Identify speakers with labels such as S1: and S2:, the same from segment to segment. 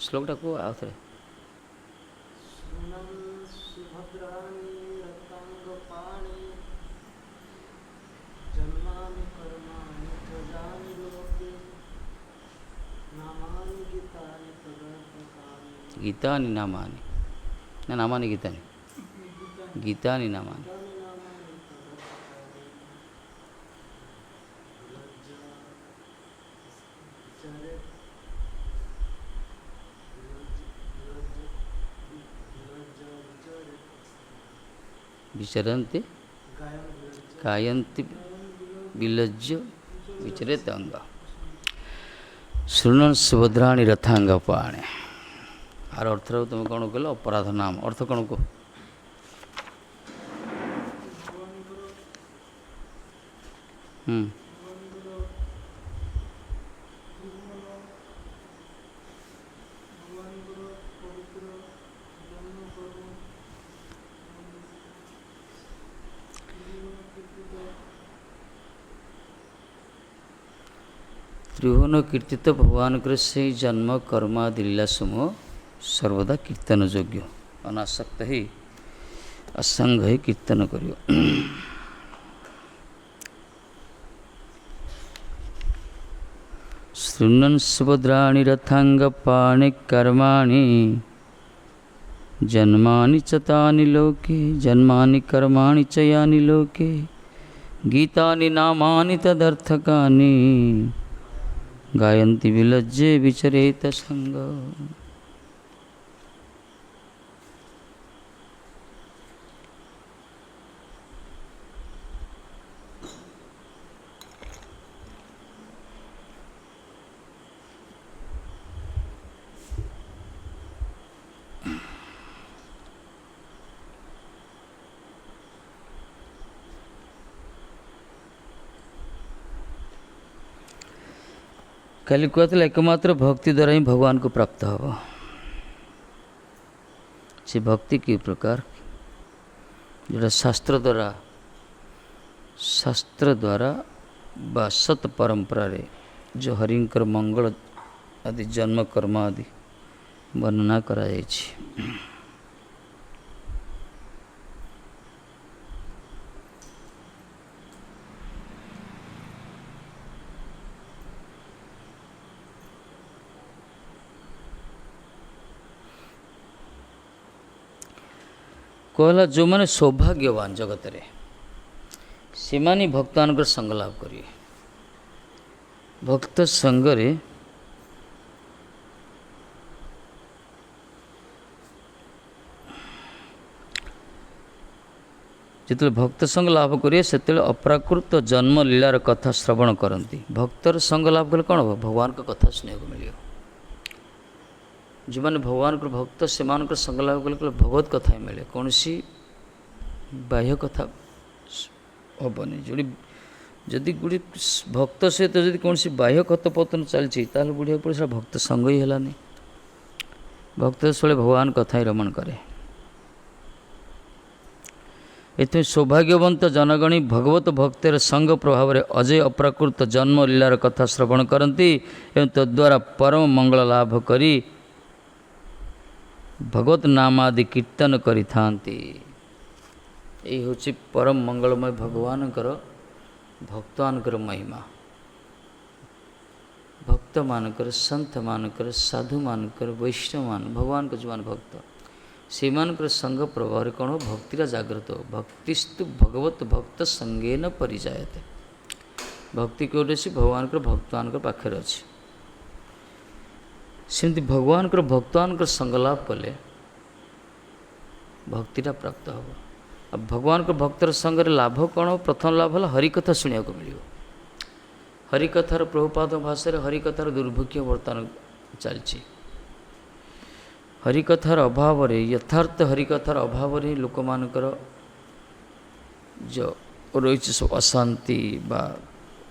S1: ଶ୍ଲୋକଟା କୁହ ଆଉ ଥରେ। गीतानि नामानि ना नामानि गीतानि गीतानि नामानि विचरन्ति गायन्ति विलज्य विचरेत अंग शृण्वन् सुभद्राणि रथांगपाणे। आर अर्थ तुम कौन कह अपराध नाम अर्थ कौन कह त्रिभुवन कीर्तित भगवान से जन्म कर्मादि लीला समूह सर्वदा कीर्तन योग्य अनासक्त ही असंग ही कीर्तन करियो। शृण्वन् सुभद्राणि रथांग पाणि कर्माणि जन्मानि च तानि लोके जन्मानि कर्माणि च यानि लोके गीतानि नामानि तदर्थकानि गायन्ति विलज्जे विचरेत संग। खाली कहते एकमात्र भक्ति द्वारा ही भगवान को प्राप्त हो। से भक्ति की प्रकार जो शास्त्र द्वारा बा सत परंपरा रे जो हरिंकर मंगल आदि जन्म कर्म आदि वर्णना करा जायछि। कहला जो मैंने सौभाग्यवान जगत रे से मानी भक्तान संग लाभ करिए। भक्त संग रे जिते भक्त संग लाभ करिए से अप्राकृत जन्म लीलार कथा श्रवण करती। भक्तर संग लाभ कले कौन हो भगवान का कथा सुनने को मिले। जो मैंने भगवान को भक्त से संग लाभ कले भगवत कथा ही मिले कौन सी बाह्य कथा हेनी। जो जदि गुड़ी भक्त सहित जब कौन सी बाह्य कथोपकथन चलती बुढ़िया पड़े भक्त संग ही है। भक्त से भगवान कथा ही रमण करे। ये सौभाग्यवंत जनगणी भगवत भक्तर संग प्रभाव में अजय अप्राकृत जन्म लीलार कथा श्रवण करती एवं तद्वारा परम मंगल लाभ करी भगवत नामादि कीर्तन करि थांती। यही हूँ परम मंगलमय भगवान भक्तानकर महिमा। भक्त मानकर संत मानकर साधु मानकर वैष्णव मान भगवान को जो भक्त से संग प्रभाव कौन हो भक्तिरा जागृत हो। भक्तिस्तु भगवत भक्त संगे न परिजायते। भक्ति कौटे से भगवान भक्तवान पाखे अच्छे। सेमती भगवान भक्तवान संगलाप कले भक्तिटा प्राप्त हो। अब भगवान भक्तर संगे लाभ कौन हो प्रथम लाभ है हरिकथा शुणा को मिल। हरिकथार प्रभुपाद भाषा हरिकथार दुर्भिक्ष बर्तमान चलती। हरिकथार अभाव यथार्थ हरिकथार अभाव लोक मानकर जो रही सब अशांति बा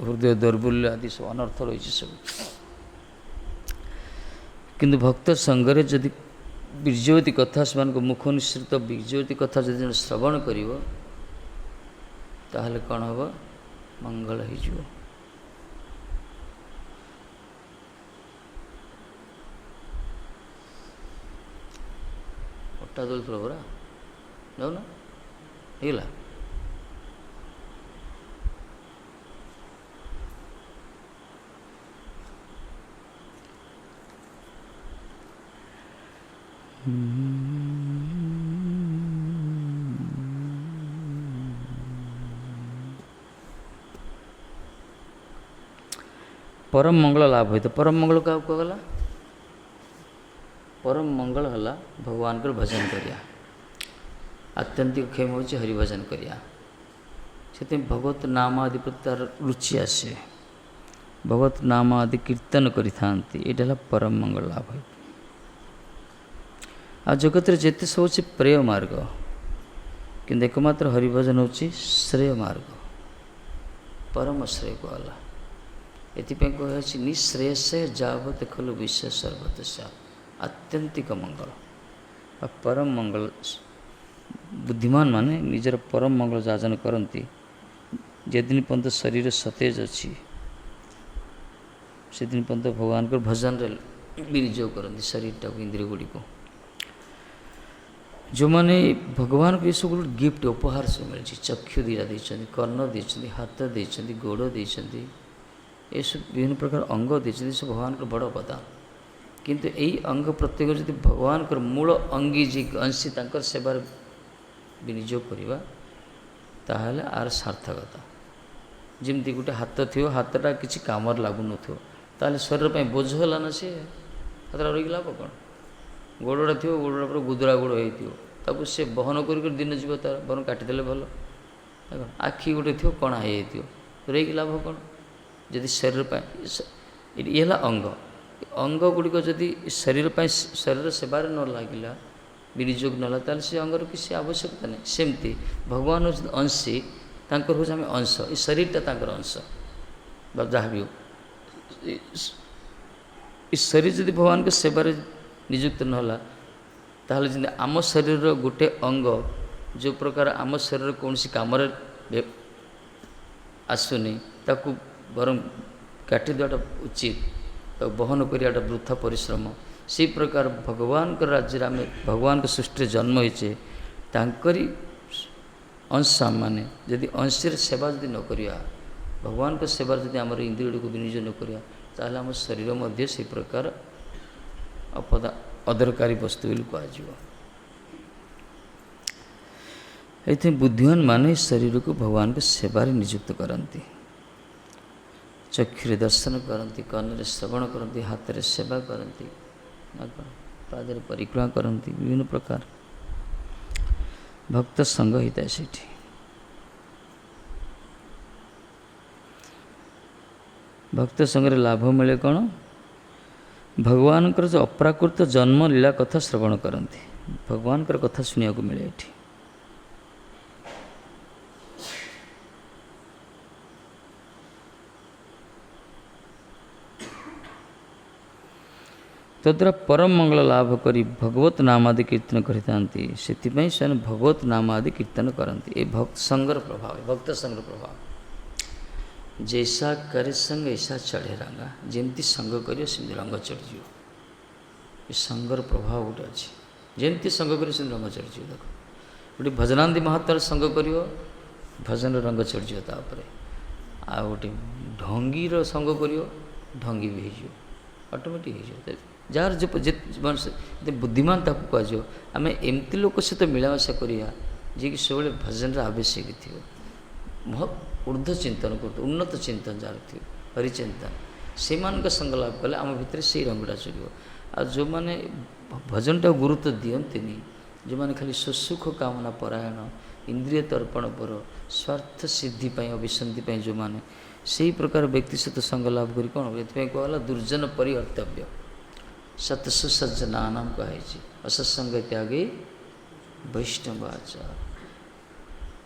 S1: हृदय दौर्बल्य आदि सब अनर्थ रही सब। किंतु भक्त संगरे जदि बीर्जवती कथा से मुख निश्रित बीर्जवती कथा जदि श्रवण करिवो ताहले कौन हम मंगल हो। ପଟା ଦୋଳୁଥିଲ ପରା, ଯାଉନ ହେଇଗଲା। परम मंगल लाभ होता। परम मंगल क्या कहला? परम मंगल है भगवान को भजन करिया। आत्यंतिक क्षेम हो हरिभजन करिया। से भगवत नाम आदि प्रति तार रुचि आसे, भगवत नाम आदि कीर्तन करि थांती। एटा परम मंगल लाभ है। आ जगत रे जेते सब होछि प्रेय मार्ग, किंतु एकमात्र हरिभजन होछि श्रेय मार्ग, परम श्रेय कहला। एथिପାଇଁ कहुछि निःश्रेयसे जावत खलु विश्व सर्वतस्या। आत्यंतिक मंगल आ परम मंगल बुद्धिमान माने निजर परम मंगल जाजन करती। जेदिन पर्यंत शरीर सतेज अच्छी से दिन पर्यंत भगवान को भजन रे विनियोग करती शरीर टाक इंद्रिय गुड़ी को। जो मैंने भगवान को ये सब गिफ्ट उपहार से मिली, चक्षु दीटा देते, कर्ण देते, हाथ देते, गोड़ देते, ये सब विभिन्न प्रकार अंग देते, सब भगवान को बड़ बदान। किंतु यही अंग प्रत्येक जब भगवान को मूल अंगी जी अंशी तांकर सेवार विनियोग करवा ताहले आर सार्थकता। जमती गोटे हाथ थी, हाथटा किसी काम लगुन ताले शरीर पर बोझ है ना, सी हाथटा रही लाभ कौन? गोड़ा थी, गोड़ा पूरा गुदरा गोड़ हो से बहन कर दिन जीव तार बहन काटिदेले भल। आखि गोटे थी कणा हो रही लाभ कौन? जदि शरीर ये अंग अंग गुड़िक जदि शरीर शरीर सेवार न लगिला विनियोग ना ताल से अंगर किसी आवश्यकता नहीं। सेमती भगवान हूँ अंशी, तांकर हूँ आम अंश, ये शरीरटा तांकर अंश जहाँ भी हो। इस शरीर जदि भगवान के सेवार नियुक्त नहला ताहले जिंदे आम शरीर गोटे अंग जो प्रकार आम शरीर कौन सी काम आसुनी ताकू बरम काटी देवाटा उचित, तो बहन करियाटा वृथा परिश्रम। से प्रकार भगवान के राज्य आम भगवान के सृष्टि जन्म होइचे, तांकरी अंश माने यदि अंशर सेवा जदि न करिया, भगवान के सेवार जदि आमर इंद्रिय को विनियोग न करिया ताहले आम शरीर मध्य से प्रकार अदरकारी वस्तु बोली कहुआ। ये बुद्धिमान माने शरीर को भगवान के सेवार नियुक्त करती, चक्षुरे दर्शन करती, कर्णरे श्रवण करती, हाथ में सेवा करती, पादरे परिक्रमा करती, विभिन्न प्रकार भक्त संग होता है। सेठी भक्त संगे लाभ मिले कौन? भगवान जो अप्राकृत जन्म लीला कथा श्रवण करती, भगवान कथा शुणा को मिले। ये तद्वारा परम मंगल लाभ करी भगवत नाम आदि कीर्तन करती। से भगवत नाम आदि कीर्तन करती। ये भक्त संगर प्रभाव, भक्त संगर प्रभाव। जैसा करे संग ऐसा चढ़े रंगा, जमती संग करियो सेमती रंग चढ़ी। ये संगर प्रभाव गोटे अच्छी, जमती संग करियो सेमती रंग चढ़ी। देख गोटे भजनांदी महात्मार संग करियो भजन रंग चढ़ी तापर। आ गोटे ढंगीर संग करियो ढंगी भी हो ऑटोमेटिक हो। जार जो बुद्धिमान ताकू कह आम एमती लोक सहित मिलामेशा करिया जी कि सब भजन आवश्यक थी, ऊर्ध चिंतन कर उन्नत चिंतन जार थी हरिचिंतन से संग लाभ कले आम भितर से रंगटा चढ़ो। आ जो मैंने भजन टा गुरुत्व दियंती, जो मैंने खाली सुसुख कामना परायण, इंद्रिय तर्पण पर स्वार्थ सिद्धि अभिसंधि जो मैंने से प्रकार व्यक्ति सहित संग लाभ कर कौन ये कहला दुर्जन परिहर्तव्य। सत्सु सज्जनानाम कहे असत्संग त्यागे वैष्णवाचार,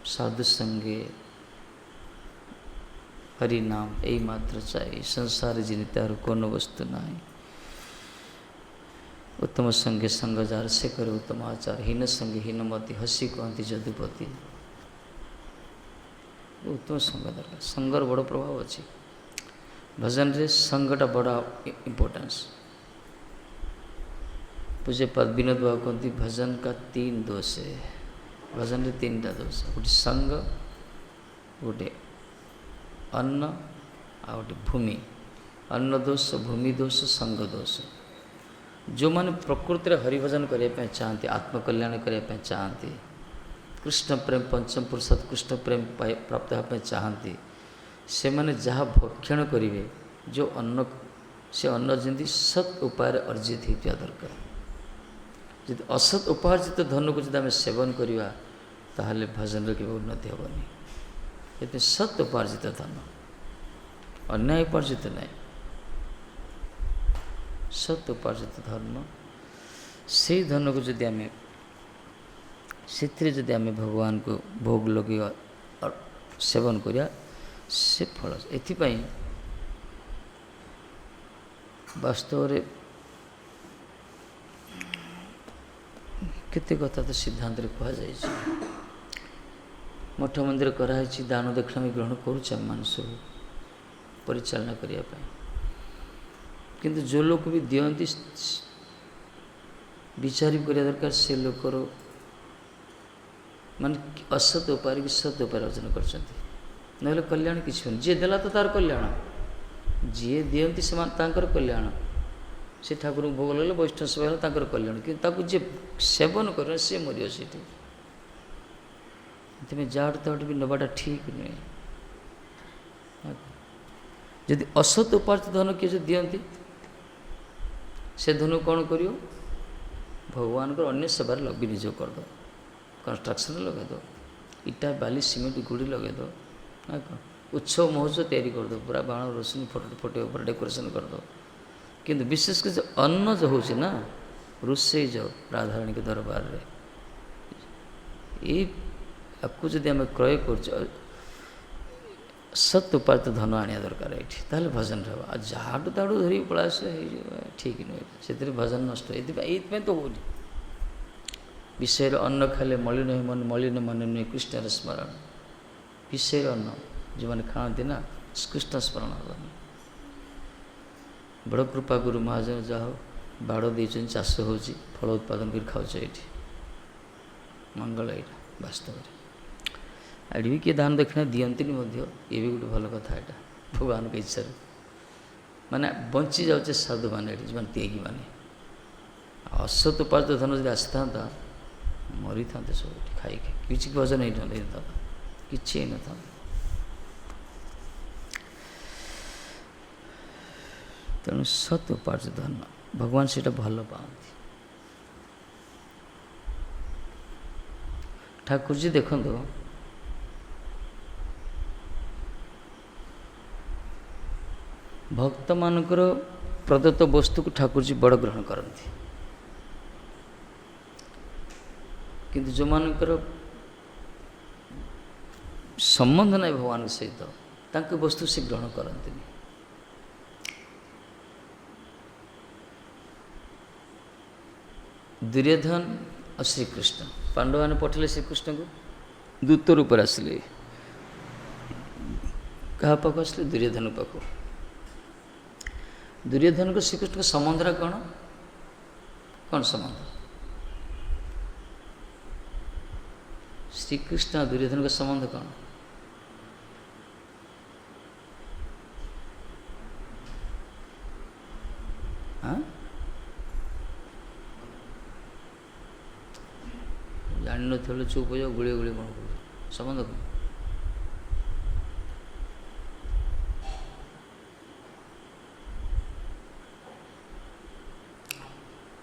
S1: साधु संगे हरि नाम यही मात्र चाहिए। संसार जिनितार कौन वस्तु नहीं। उत्तम संगे संग जार से करे उत्तम आचार, हीन संगे हीनमति हसी कहती जदुपति। उत्तम संग दरकार, संगर बड़ प्रभाव अच्छी भजन रे संगटा बड़ा इम्पोर्टेंस। पूज्यपाद विनोद बाबू कहती भजन का 3 दोष है। भजन रे 3टा दोष, गोटे संग, गोटे अन्न आ गोटे भूमि। अन्न दोष, भूमि दोष, संग दोष। जो माने प्रकृति रे हरिभजन करने चाहती, आत्मकल्याण करने चाहती, कृष्ण प्रेम पंचम पुरुषार्थ कृष्ण प्रेम प्राप्त होगा चाहती, से माने जहाँ भक्षण करेंगे, जो अन्न से अन्न जमी सत उपाय अर्जित होता दरकार। जब असत उपार्जित धन को जब आम सेवन करवा ताहले भजन के उन्नति हेनी। ये सत उपार्जित धन, अन्याय उपार्जित नहीं, सत उपार्जित धर्म, से धन को जब आम से आम भगवान को भोग लगे और सेवन करिया से फल। एथिपाई वास्तव रे केते कथा तो सिद्धांत रे कहा जाय छै। मठ मंदिर कराई दान दक्षिणा में ग्रहण करुचे मान सब परिचालना करने, किंतु जो लोग भी दियंती विचार करिया दरकार से लोकर माने असत उपाय कि सत उपाय अर्जन करछंती, नहले कल्याण किछ नहीं। जी देला तो तार कल्याण, जी दियंती से तांकर कल्याण, से ठाकुर को भोग लगे वैष्णव सेवा है तांकर कल्याण, कि ताकू जे सेवन कर से मरियो सेठी। तुम्हें जाट तट भी नबाटा ठीक नुहे। यदि असत उपार्जित धन किए जो दियंती से धन कौन करियो, भगवान को अन्य सेवार विनियोग कर दो, कंस्ट्रक्शन लगे दो, इटा बाली सीमेंट गुड़ी लगे दो, उत्सव महोत्सव तैयारी कर दो, पूरा बाण रोशनी फोटो फोटे पूरा डेकोरेशन कर दो। किंतु विशेष कर अन्न जो हो रोसे जो राधाराणी के दरबार रे आपको जब आम क्रय कर सत उपार्जित धन आने दरकार ये भजन रहा। आ झाड़ू ताड़ू धरी पलास ठीक नुहे, से भजन नष्ट ये तो हो विषय अन्न खाले मलिन मन, मलिन मन नुहे कृष्ण स्मरण। विषय अन्न जो मैंने खाती ना कृष्ण स्मरण हेनी। बड़ कृपा गुरु महाजन जाओ बाड़ देचन चाष हो फल उत्पादन कर खाऊ ये मंगल यहाँ वास्तव में। आड़ी भी किए दान दक्षिणा दियंती ये भी गोटे भल कथा यहाँ भगवान के इच्छा माने बंची जाऊे साधु मैंने जो त्यागी मैंने असत उपार्जित धन जब आसी था मरी था सब खाई खाई किसी भजन ही था कि न था। तेणु सत उपार्जित धन भगवान से भल पाती। ठाकुर जी देखो भक्त मानकर प्रदत्त वस्तु को ठाकुर जी बड़ ग्रहण करती, किंतु जो मानकर संबंध नहीं भगवान सहित तांके वस्तु से ग्रहण करती। दुर्योधन और श्रीकृष्ण पांडव मैंने पठेले श्रीकृष्ण को दूत रूप आसिले, क्या पाक आसिले दुर्योधन पाक। दुर्योधन को श्रीकृष्ण का संबंध कौन कौन संबंध? श्रीकृष्ण दुर्योधन का संबंध कौन? हाँ जान न चुप हो जाओ, गुड़े गुड़े कौन कर संबंध कौन?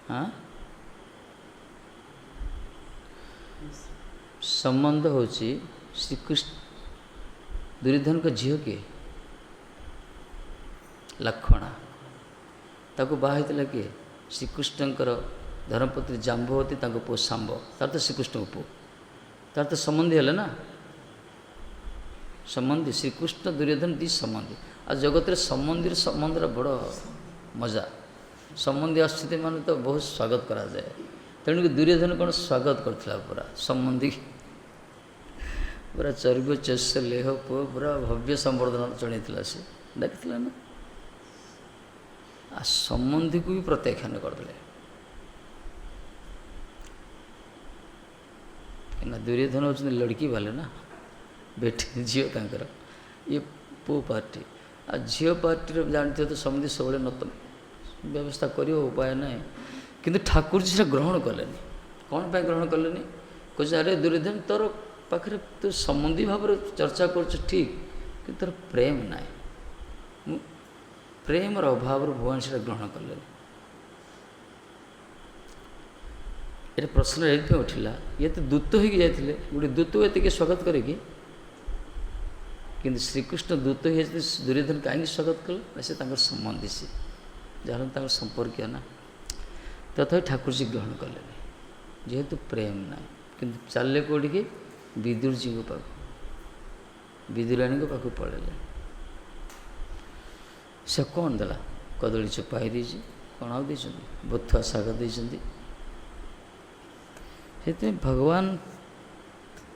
S1: हाँ संबंध हो श्रीकृष्ण दुर्योधन का झील किए लक्षणा ताको बाहर किए श्रीकृष्णकर धर्मपत्नी जाम्बवती पु सांब तार तो श्रीकृष्ण पु तार तो संबंधी है ना संबंधी श्रीकृष्ण दुर्योधन दी संबंधी। आ जगत रे संबंधी संबंधर बड़ मजा संबंधी अस्थिति मान तो बहुत स्वागत करा जाए। तेणुक दुर्योधन कौन स्वागत करथिला पूरा संबंधी पूरा चर्ग्य चस्य लेह पुओ पूरा भव्य संवर्धन जणैथिला से देखिथिला ना। आ संबंधी को भी प्रत्याख्यान करदे ना दुर्योधन होती लड़की वाले ना बेटे झील तांकर ये पु पार्टी आ झील पार्टी जानते तो समझे सब नत व्यवस्था कर उपाय ना किंतु ठाकुर जी से ग्रहण कले कौन पर ग्रहण कले कहे अरे दुर्योधन तोर पाखे तू संबंधी भाव चर्चा कर ठीक कि तोर प्रेम ना प्रेम अभाव भगवान से ग्रहण कले ये प्रश्न ये उठिला ये तो दूत हो जाते गोटे दूत को ये स्वागत करे कि श्रीकृष्ण दूत हो दुर्योधन कहीं स्वागत कले से संबंधी सी जहाँ संपर्कीय ना तथा ठाकुर जी ग्रहण कले जेहेतु प्रेम ना कि चले कौटी की विदुर जी पाख विदुराणी पाख पड़े से कौन देला कदली चोपाई देती कौन आउ दे बथुआ शाग देती से भगवान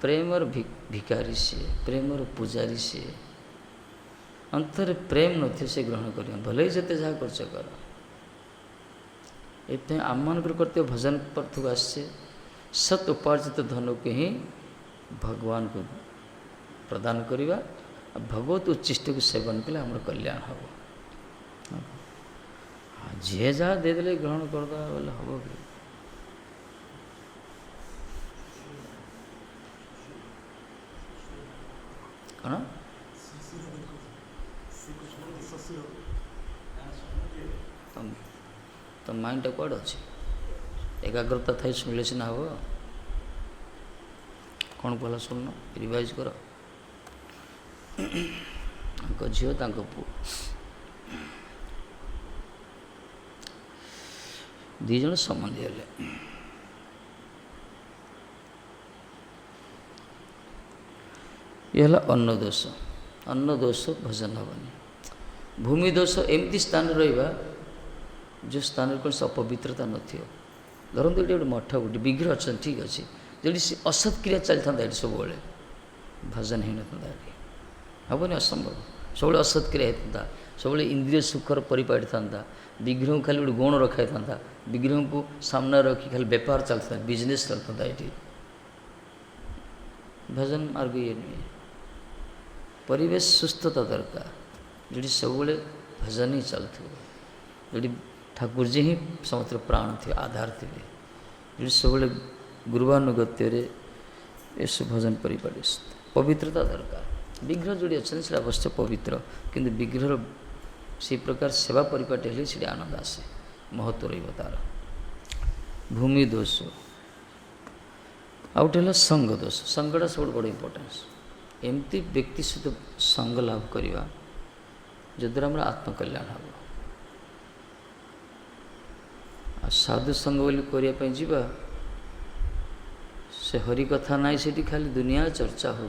S1: प्रेम और भिकारी सी प्रेम और पुजारी सी अंतर प्रेम नथि से ग्रहण कर भले ही जिते जहाँ खर्च कर ये आम मान कर्तव्य भजन पर्थक आसे सत उपार्जित धन को ही भगवान को प्रदान करवा भगवत उच्चिष्ट को सेवन कले आम कल्याण हम जी जहाँ देदे ग्रहण करदे बोले हम कि कौन तो माइंड कौड़ अच्छे एकाग्रता थी शुणिले सीना हम कौन कहला शुण रिवाइज कर झील पु दीज संबंधी हेले ये अन्न दोष भजन हेनी भूमि दोष एमती स्थान रहा जो स्थान कौन से अपवित्रता नथी धरतु ये गोटे मठ गोटे विग्रह अच्छा ठीक अच्छे जो असत क्रिया चली था सब भजन हो ना हेनी असंभव सब असत क्रिया होता सब इंद्रिय सुखर परिपाटी था विग्रह खाली गोटे गुण रखा था विग्रह को सामने रखी खाली बेपार चलता बिजनेस चलता ये भजन मार्ग ये नुहे परिवेश सुस्थता दरकार जो सब भजन ही चलते जो ठाकुर जी ही समस्त प्राण थे आधार थे जो सब गुरुवानुगत्य भजन परिपाटी पवित्रता दरकार विग्रह जोड़ी अच्छा से अवश्य पवित्र किंतु विग्रह से प्रकार सेवा परिपाटी हेल्ले से आनंद आसे महत्व रही भूमि दोष आउटे संग दोष संगटा सब बड़ इम्पोर्टेन्स एमती व्यक्ति सहित संग लाभ करवा जद्वारा आम आत्मकल्याण हम साधु संग बोली करने जीवा से हरि कथा ना से खाली दुनिया चर्चा हो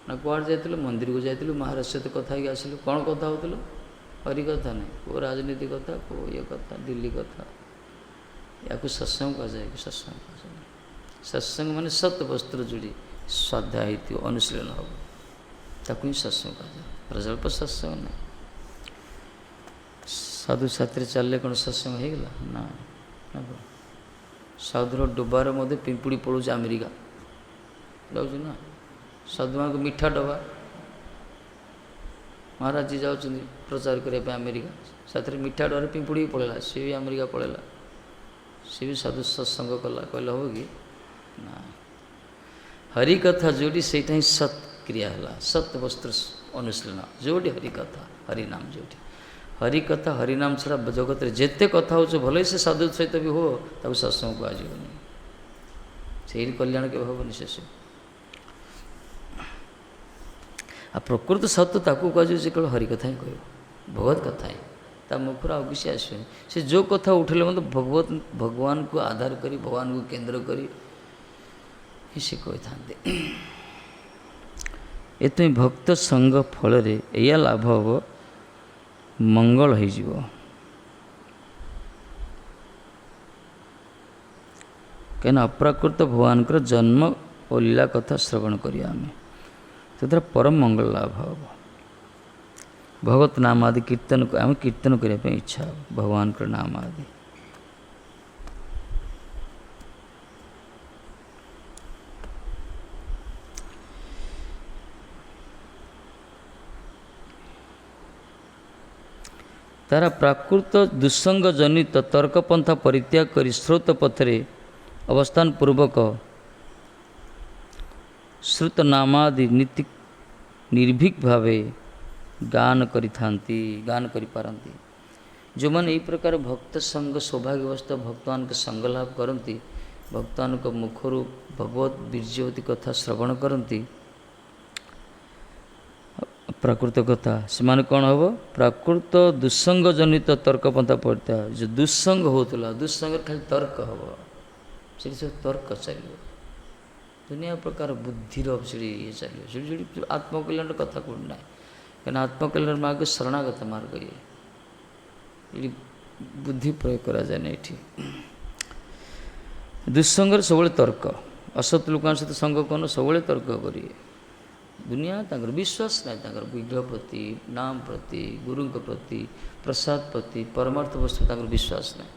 S1: ना कुआड़ जाइलु मंदिर को जाइलु महाराज सहित कथा आसिलु कौन कथा हो हरि कथा नहीं को राजनीति कथा को ये कथा दिल्ली कथा या सत्संग कह जाए कि सत्संग सत्संग माने सत वस्त्र जोड़ी स्वाध्याय अनुशीलन हम ताकू ही सत्संग कह जाए प्रजल्प सत्संग नहीं साधु साथी चलने कौन सत्संग हो गला ना साधुर डबार मध्य पिंपुड़ी पड़ू अमेरिका जाऊँ ना साधु माँ को मीठा डबा महाराज जी जाऊँ प्रचार करने अमेरिका साथ मीठा डबार पिंपुड़ी पड़ेगा सी भी अमेरिका पड़ेगा सी भी साधु सत्संग कला कहले हम कि ना हरि कथा जोड़ी से ही सत क्रिया है सत वस्त्र अनुशीलन जोड़ी हरि कथा हरिनाम जोड़ी हरि कथा हरिनाम छड़ा जगत जिते कथा हो भले से साधु सहित भी हो ताको सत्संग को आजीवन से कल्याण के हेनी शेष आ प्रकृत सत्य ताकू कह केवल हरि कथा ही कह भगवत कथा ही ता मुखर आउ किसी आसनी से जो कथा उठे मतलब भगवान को आधार करी भगवान को केंद्र करी से कही था ये भक्त संग फल या लाभ हम मंगल हो कहीं अप्राकृत भगवान जन्म और लीला कथा श्रवण करिया आम तो परम मंगल लाभ हम भगवत नाम आदि कीर्तन आम कीर्तन करने इच्छा हो भगवान का नाम आदि ତାରା ପ୍ରାକୃତ ଦୁଃସଙ୍ଗ ଜନିତ ତର୍କପନ୍ଥା ପରିତ୍ୟାଗ କରି ସ୍ରୋତ ପଥରେ ଅବସ୍ଥାନ ପୂର୍ବକ ଶ୍ରୁତ ନାମାଦି ନୀତି ନିର୍ଭୀକ ଭାବେ ଗାନ କରିଥାନ୍ତି, ଗାନ କରିପାରନ୍ତି। ଯେଉଁମାନେ ଏହି ପ୍ରକାର ଭକ୍ତ ସଙ୍ଗ ସୌଭାଗ୍ୟବସ୍ଥା ଭକ୍ତମାନଙ୍କ ସଙ୍ଗ ଲାଭ କରନ୍ତି, ଭକ୍ତମାନଙ୍କ ମୁଖରୁ ଭଗବତ ବୀର୍ଯ୍ୟବତୀ କଥା ଶ୍ରବଣ କରନ୍ତି, ପ୍ରାକୃତ କଥା, ସେମାନେ କ'ଣ ହେବ? ପ୍ରାକୃତ ଦୁଃସଙ୍ଗ ଜନିତ ତର୍କପନ୍ଥା ପରିତ୍ୟାଗ। ଯେଉଁ ଦୁଃସଙ୍ଗ ହେଉଥିଲା, ଦୁଃସଙ୍ଗରେ ଖାଲି ତର୍କ ହେବ, ସେଠି ସବୁ ତର୍କ ଚାଲିବ, ଦୁନିଆ ପ୍ରକାର ବୁଦ୍ଧିର ସେଠି ଇଏ ଚାଲିବ, ସେଠି ସେଠି ଆତ୍ମକଲ୍ୟାଣର କଥା କେଉଁଠି ନାହିଁ। କାହିଁକିନା ଆତ୍ମକଲ୍ୟାଣ ମାର୍ଗ ଶରଣାଗତ ମାର୍ଗ, ଇଏ ଏଠି ବୁଦ୍ଧି ପ୍ରୟୋଗ କରାଯାଏନି। ଏଠି ଦୁଃସଙ୍ଗରେ ସବୁବେଳେ ତର୍କ, ଅସତ୍ ଲୋକଙ୍କ ସହିତ ସଙ୍ଗ କ'ଣ ସବୁବେଳେ ତର୍କ କରିବେ। ଦୁନିଆ ତାଙ୍କର ବିଶ୍ୱାସ ନାହିଁ, ତାଙ୍କର ବିଗ୍ରହ ପ୍ରତି, ନାମ ପ୍ରତି, ଗୁରୁଙ୍କ ପ୍ରତି, ପ୍ରସାଦ ପ୍ରତି, ପରମାର୍ଥ ବସ୍ତୁ ତାଙ୍କର ବିଶ୍ୱାସ ନାହିଁ।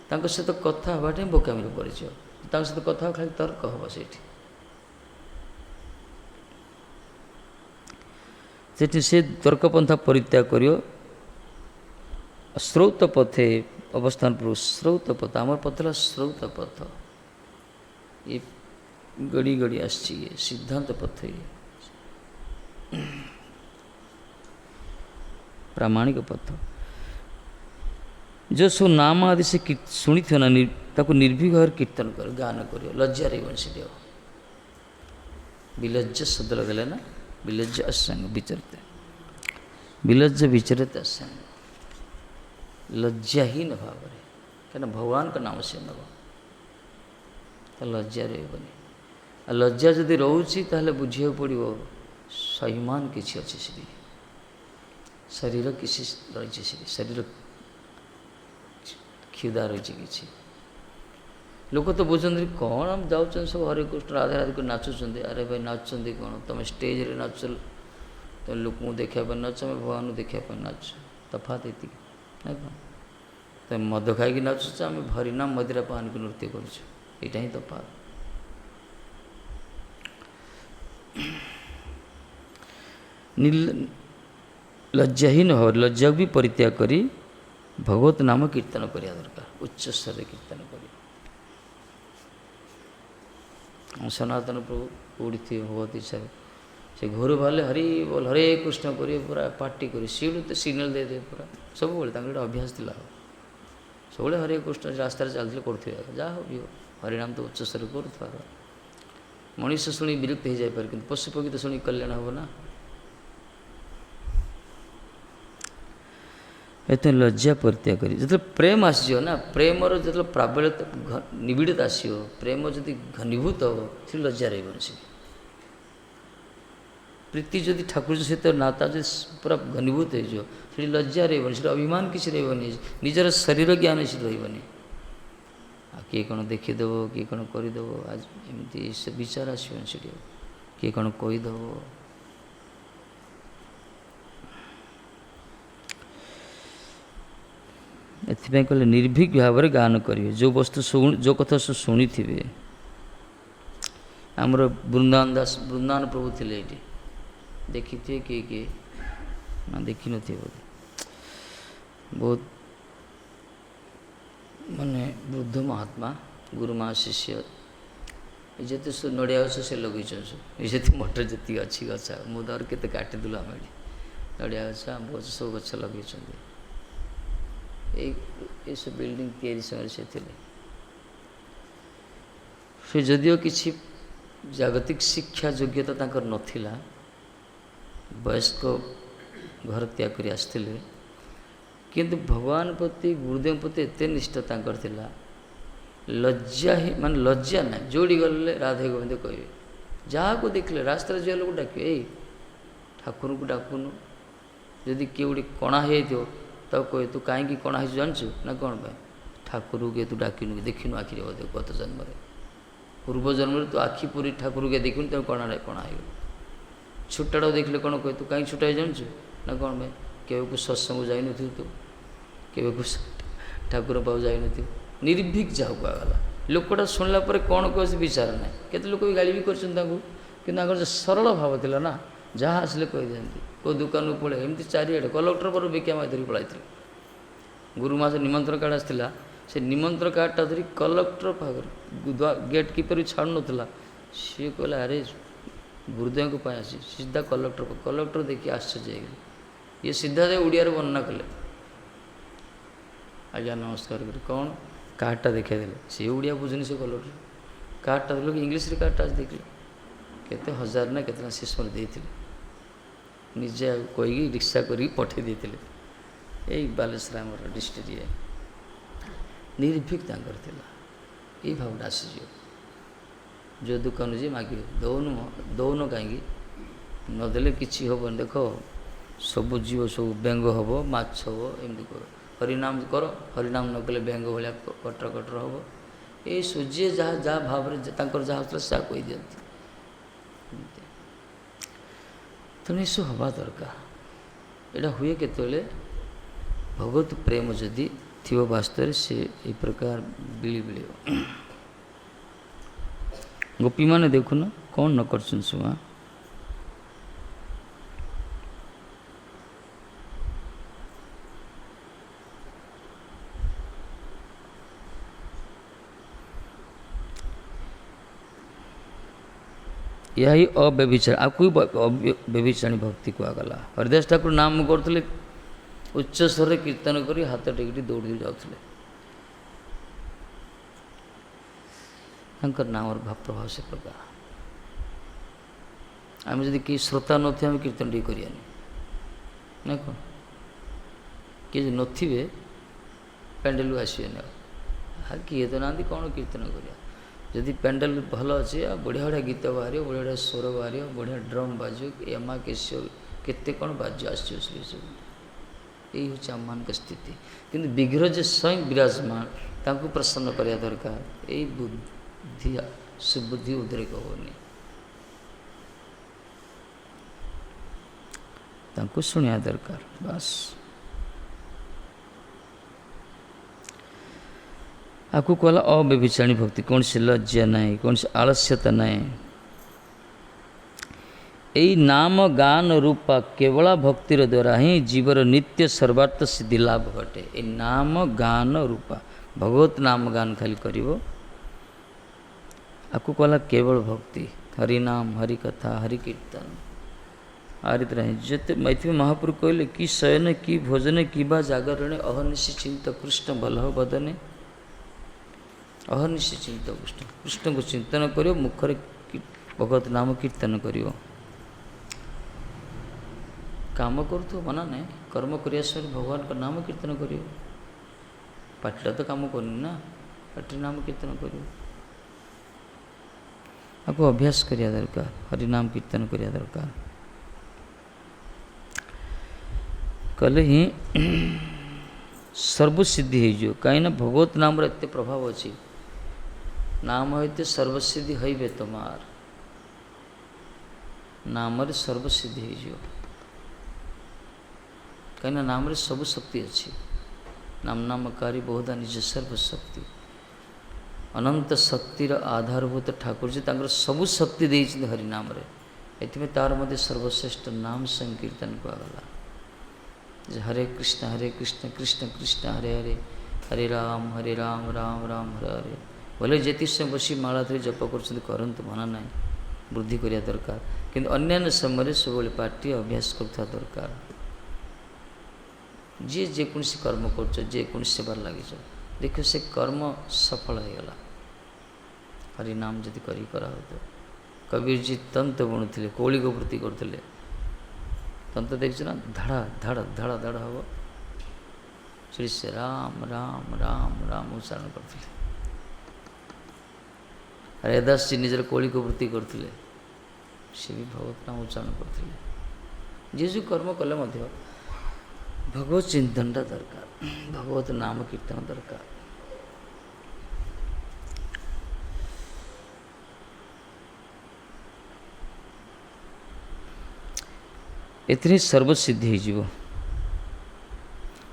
S1: ତାଙ୍କ ସହିତ କଥା ହେବାଟା ହିଁ ବୋକାମିରେ ପରିଚୟ। ତାଙ୍କ ସହିତ କଥା ହେବା ଖାଲି ତର୍କ ହେବ। ସେଠି ସେ ତର୍କପନ୍ଥା ପରିତ୍ୟାଗ କରିବ, ସ୍ରୌତ ପଥେ ଅବସ୍ଥାନ ପୂର୍ବ। ସ୍ରୌତ ପଥ, ଆମର ପଥ ହେଲା ସ୍ରୌତ ପଥ, ଏ ଗଡ଼ି ଗଡ଼ି ଆସିଛି, ଇଏ ସିଦ୍ଧାନ୍ତ ପଥ, ଇଏ ପ୍ରାମାଣିକ ପଥ। ଯେଉଁ ସବୁ ନାମ ଆଦି ସେ ଶୁଣିଥିବ ନା, ତାକୁ ନିର୍ଭୀକ ଭାବରେ କୀର୍ତ୍ତନ କର, ଗାନ କରିବ, ଲଜ୍ଜା ରହିବନି ସେଠି। ଆଉ ବିଲଜ୍ଜ ଶବ୍ଦ ଲଗାଇଲେ ନା, ବିଲଜ୍ଜ ଅସାଙ୍ଗ ବିଚରିତ, ବିଲଜ୍ଜ ବିଚରିତ ଅସାଙ୍ଗ, ଲଜ୍ଜାହୀନ ଭାବରେ, କାହିଁକିନା ଭଗବାନଙ୍କ ନାମ ସେ ନେବ, ତା ଲଜ୍ଜା ରହିବନି। ଆଉ ଲଜ୍ଜା ଯଦି ରହୁଛି ତାହେଲେ ବୁଝିବାକୁ ପଡ଼ିବ ସ୍ୱାଭିମାନ କିଛି ଅଛି ସେଠି, ଶରୀର କିଛି ରହିଛି ସେଠି, ଶରୀର କ୍ଷୁଧା ରହିଛି କିଛି। ଲୋକ ତ ବୁଝନ୍ତି କ'ଣ ଯାଉଛନ୍ତି ସବୁ ହରେ କୃଷ୍ଣ ରାଧା ରାଧା କରି ନାଚୁଛନ୍ତି। ଆରେ ଭାଇ ନାଚୁଛନ୍ତି କ'ଣ? ତୁମେ ଷ୍ଟେଜ୍ରେ ନାଚ, ତୁମେ ଲୋକଙ୍କୁ ଦେଖିବା ପାଇଁ ନାଚ, ଆମେ ଭଗବାନଙ୍କୁ ଦେଖିବା ପାଇଁ ନାଚ, ତଫାତ୍ ଏତିକି ନା କ'ଣ? ତୁମେ ମଦ ଖାଇକି ନାଚୁଛ, ଆମେ ହରିନାମ ମଦିରା ପାନକୁ ନୃତ୍ୟ କରୁଛୁ, ଏଇଟା ହିଁ ତଫାତ୍। ଲଜ୍ଜାହୀନ ଭାବରେ, ଲଜ୍ଜାକୁ ବି ପରିତ୍ୟାଗ କରି ଭଗବତ ନାମ କୀର୍ତ୍ତନ କରିବା ଦରକାର, ଉଚ୍ଚ ସ୍ତରରେ କୀର୍ତ୍ତନ କରିବା। ସନାତନ ପ୍ରଭୁ କେଉଁଠି ଥିବେ ଭଗବତ ହିସାବରେ, ସେ ଘରୁ ବାହାରିଲେ ହରି ବୋଲ ହରେ କୃଷ୍ଣ କରିବେ, ପୁରା ପାର୍ଟି କରି ସିଆଡ଼ୁ ତ ସିଗ୍ନାଲ୍ ଦେଇଦେବେ ପୁରା ସବୁବେଳେ। ତାଙ୍କର ଗୋଟେ ଅଭ୍ୟାସ ଥିଲା, ସବୁବେଳେ ହରେ କୃଷ୍ଣ ରାସ୍ତାରେ ଚାଲିଥିଲେ କରୁଥିବେ, ଯାହା ହଉ ବି ହଉ, ହରିନାମ ତ ଉଚ୍ଚ ସ୍ତରରେ କରୁଥିବା। ମଣିଷ ଶୁଣି ବିରକ୍ତ ହେଇଯାଇପାରେ, କିନ୍ତୁ ପଶୁପକ୍ଷୀ ତ ଶୁଣି କଲ୍ୟାଣ ହେବ ନା। ଏତେ ଲଜ୍ଜା ପରିତ୍ୟାଗ କରି ଯେତେବେଳେ ପ୍ରେମ ଆସିଯିବ ନା, ପ୍ରେମର ଯେତେବେଳେ ପ୍ରାବଲ୍ୟତା ନିବିଡ଼ତା ଆସିବ, ପ୍ରେମ ଯଦି ଘନୀଭୂତ ହେବ, ସେ ଲଜ୍ଜା ରହିବନି। ସେ ପ୍ରୀତି ଯଦି ଠାକୁର ସହିତ ନାତା ଯଦି ପୁରା ଘନୀଭୂତ ହେଇଯିବ, ସେଠି ଲଜ୍ଜା ରହିବନି, ସେଠି ଅଭିମାନ କିଛି ରହିବନି, ନିଜର ଶରୀର ଜ୍ଞାନ ସେଠି ରହିବନି। ଆଉ କିଏ କ'ଣ ଦେଖିଦେବ, କିଏ କ'ଣ କରିଦେବ, ଆଜି ଏମିତି ସେ ବିଚାର ଆସିବନି ସେଠି, କିଏ କ'ଣ କହିଦେବ। ଏଥିପାଇଁ କହିଲେ ନିର୍ଭୀକ ଭାବରେ ଗାନ କରିବେ। ଯେଉଁ ବସ୍ତୁ ଯେଉଁ କଥା ସବୁ ଶୁଣିଥିବେ, ଆମର ବୃନ୍ଦାବନ ଦାସ, ବୃନ୍ଦାବନ ପ୍ରଭୁ ଥିଲେ ଏଇଠି, ଦେଖିଥିବେ କିଏ କିଏ ନା ଦେଖିନଥିବେ ବୋଧେ, ବହୁତ ମାନେ ବୃଦ୍ଧ ମହାତ୍ମା, ଗୁରୁମା ଶିଷ୍ୟ, ଯେତେ ସବୁ ନଡ଼ିଆ ଗଛ ସେ ଲଗେଇଛନ୍ତି, ଯେତେ ମଟର ଯେତିକି ଅଛି ଗଛ, ମୁଁ ଧର କେତେ କାଟିଦେଲୁ ଆମେ ଏଠି, ନଡ଼ିଆ ଗଛ, ଆମ୍ବ ଗଛ, ସବୁ ଗଛ ଲଗେଇଛନ୍ତି। ଏସବୁ ବିଲ୍ଡିଂ ତିଆରି ସମୟରେ ସେ ଥିଲେ। ସେ ଯଦିଓ କିଛି ଜାଗତିକ ଶିକ୍ଷା ଯୋଗ୍ୟତା ତାଙ୍କର ନଥିଲା, ବୟସ୍କ ଘର ତ୍ୟାଗ କରି ଆସିଥିଲେ, କିନ୍ତୁ ଭଗବାନ ପ୍ରତି, ଗୁରୁଦେବ ପ୍ରତି ଏତେ ନିଷ୍ଠା ତାଙ୍କର ଥିଲା, ଲଜ୍ଜା ହିଁ, ମାନେ ଲଜ୍ଜା ନାହିଁ। ଯୋଉଠି ଗଲେ ରାଧେ ଗୋବିନ୍ଦ କହିବେ, ଯାହାକୁ ଦେଖିଲେ ରାସ୍ତାରେ ଯିବା ଲୋକ ଡାକିବେ, ଏଇ ଠାକୁରଙ୍କୁ ଡାକୁନୁ। ଯଦି କିଏ ଗୋଟେ କଣା ହେଇଯାଇଥିବ, ତାକୁ କହେ ତୁ କାହିଁକି କଣା ହେଇଛୁ ଜାଣିଛୁ ନା, କ'ଣ ପାଇଁ? ଠାକୁରକୁ କିଏ ତୁ ଡାକିନୁ, ଦେଖିନୁ ଆଖିରେ ବୋଧେ ଗତ ଜନ୍ମରେ, ପୂର୍ବ ଜନ୍ମରେ ତୁ ଆଖି ପୁରୀ ଠାକୁରକୁ କିଏ ଦେଖିନୁ, ତାକୁ କଣା ହେଇଗଲୁ। ଛୋଟାଟାକୁ ଦେଖିଲେ କ'ଣ କହେ, ତୁ କାହିଁକି ଛୋଟା ହେଇ ଜାଣିଛୁ ନା, କ'ଣ ପାଇଁ? କେବେକୁ ସତ୍ସଙ୍ଗ ଯାଇନଥିବୁ, ତୁ କେବେକୁ ଠାକୁର ପାଖକୁ ଯାଇନଥିବୁ, ନିର୍ଭୀକ ଯାହାକୁ କୁହାଗଲା। ଲୋକଟା ଶୁଣିଲା ପରେ କ'ଣ କହୁଛି ବିଚାର ନାହିଁ। କେତେ ଲୋକ ବି ଗାଳି ବି କରିଛନ୍ତି ତାଙ୍କୁ, କିନ୍ତୁ ତାଙ୍କର ଯେଉଁ ସରଳ ଭାବ ଥିଲା ନା, ଯାହା ଆସିଲେ କହିଦିଅନ୍ତି। କେଉଁ ଦୋକାନକୁ ପଳେଇ ଏମିତି ଚାରିଆଡ଼େ କଲେକ୍ଟର ପରେ ଭିକ୍ଷା ମାଗି ଧରି ପଳାଇଥିଲେ, गुरुमास निमंत्रण कार्ड आसला से निमंत्रण कार्डटा धरी कलेक्टर पाखे गेट कीपर छाड़ू नाला सी कहला अरे गुरुदेव को आसी सीधा कलेक्टर देखिए आश्चर्य ये सीधा जा ओडिया वर्णना कले आज्ञा नमस्कार कर कौन कार्डटा देखा सी ओडिया बुझुनी से कलेक्टर कार्डटा देख इंग्लीश कार्डटा देखिए केते हजार ना केतना से समय देते निजे कहीकि रिक्शा कर पठे देते यही बालेश्वर आम डिस्ट्रिक्ट ये निर्भीक ये भावना आसीज जो दुकान जी मागे दौन कहीं नदेले कि हम देख सब जीव सब बेंग हम माछ हम एमती कर हरिनाम कर हरिनाम न कले बेंग भाया कटर कटर हम ये सूजी जहाँ जहाँ भाव जहाँ होता कही दिखती तेणु सब हवा दरकार यहाँ हुए केतले भगवत प्रेम जदि थी वास्तव से ये प्रकार बिली बिल गोपी मैंने देखुन कौन न कर सुमा यही अव्यभिचार आपको व्यभिचारी भक्ति कहगला हरिदास ठाकुर नाम करते उच्च स्वर कीर्तन कर हाथ टेकि दौड़ी जाते नाम भाव प्रभाव से प्रकार आम जदि कि श्रोता न कीर्तन टी करानी ना कौन किए थे पेंडेल आसवे किए तो ना कौन कीर्तन करा जदि पेंडेल भल अच्छे बढ़िया बढ़िया गीत बाहर बढ़िया बढ़िया स्वर बाहर बढ़िया ड्रम बाजो एमा केसियो केते कौन बाज्य आसो सब यही हूँ आम मान स्थिति किंतु विग्रह जो स्वयं विराजमान तांको प्रसन्न करने दरकार यही बुद्धि सुबुद्धि उद्रेक होनी तांको सुनिया दरकार बस आपको कहला अव्यभिचारिणी भक्ति कौन सी लज्जा नहीं कौन सी आलस्यता नहीं यही नाम गान रूपा केवल भक्तिर द्वारा ही जीवर नित्य सर्वार्थ सिद्धि लाभ घटे ये नाम गान रूपा भगवत नाम गान खाली करिवो आपको कहला केवल भक्ति हरि नाम हरि कथा हरि कीर्तन आरित रहे जिते मैथिली महाप्रभु कहले कि शयन कि भोजन कि जागरण अहर्निशि चिंत कृष्ण बलह बदने अहर्निशि चिंत कृष्ण को चिंतन करियो मुखर भगवत नाम कीर्तन करियो काम करूँ मना नहीं कर्म करिया समय भगवान का नाम कीर्तन करियो पाटिटा तो काम करनी ना पाटी नाम कीर्तन करियो आपको अभ्यास करिया दरकार हरि नाम कीर्तन करिया दरकार कले ही सर्वसिद्धि हो कहीं भगवत नाम एत प्रभाव अच्छी नाम होते सर्वसिद्धि है तुमार नाम सर्वसिद्धि हो कहीं नाम सब शक्ति अच्छी नाम नामकारी बहुधा निज सर्वशक्ति अनंत शक्तिर आधारभूत ठाकुर जी सबु शक्ति देते हरिनाम ये तार मध्य सर्वश्रेष्ठ नाम संकीर्तन कहगला हरे कृष्ण कृष्ण कृष्ण हरे हरे हरे राम राम राम हरे हरे भले जी समय बसी माला धरी जप कर मना ना वृद्धि करिया दरकार किंतु अन्य समय सब पार्टी अभ्यास करता दरकार जी जेकोसी कर्म कर सेवार लगे देख से कर्म सफल हो गला हरिनाम जदि करा तो कबीर जी तंत्र बुणुले कौलिक वृत्ति करते तंत्र देखु ना धड़ा धड़ धड़ धड़ हम श्री से राम राम राम राम उच्चारण करते हरिदास जी निजर कौलिक वृत्ति करते सी भी भगवत नाम उच्चारण करते जी जो कर्म कले भगवत चिंतनटा दरकार भगवत नाम कीर्तन दरकार एथि सर्वसिद्धि हो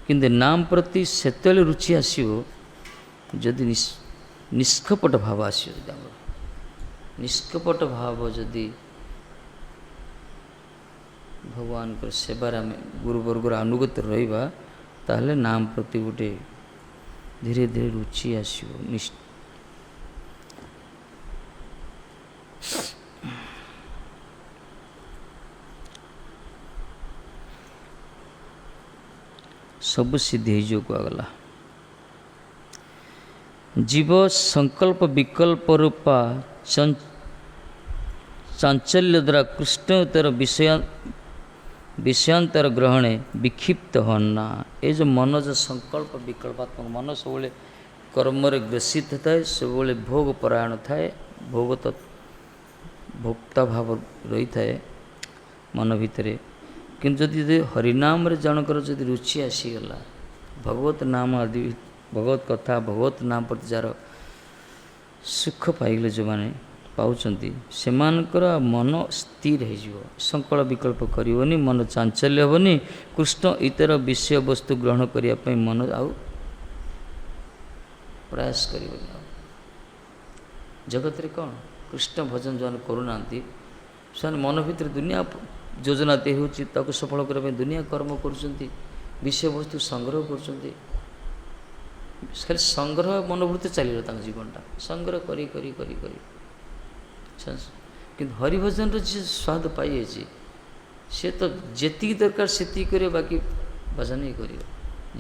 S1: किंतु नाम प्रति सेते रुचि आसो जदि निष्कपट भाव आसो निष्कपट भाव जदि भगवान को सेवार आम गुरुवर्गर अनुगत रहा ताहले नाम प्रति गोटे धीरे धीरे रुचि आसो। सब सिद्धि हो गला। जीव संकल्प विकल्प रूपा चांचल्य द्वारा कृष्णोत्तर विषयांतर ग्रहणे विक्षिप्त होना। ये जो मन जो संकल्प विकल्पात्मक मन सब कर्म ग्रसित थाए, सब भोग परायण थाए, भोग भोक्ता भाव रही थाए मन भितर। किंतु जदि हरिनाम जनकर जदि रुचि आसीगला, भगवत नाम आदि भगवत कथा भगवत नाम प्रति जार सुख पाइले जो माने पाउचंती सेमानकर मन स्थिर हो, संकल्प विकल्प करिवनी, मन चांचल्य हेबनी, कृष्ण इतर विषय वस्तु ग्रहण करने मन आउ प्रयास करिवनी। जगत रे कौन कृष्ण भजन जो करूना से मन भीतर दुनिया योजना दे हो सफल करने दुनिया कर्म कर विषय वस्तु संग्रह कर खाली संग्रह मनोवृत्ति चल जीवनटा संग्रह करी करी करी करी कि हरिभजन जी स्वाद पाई सी तो जी दरकार से करे, बाकी भजन ही कर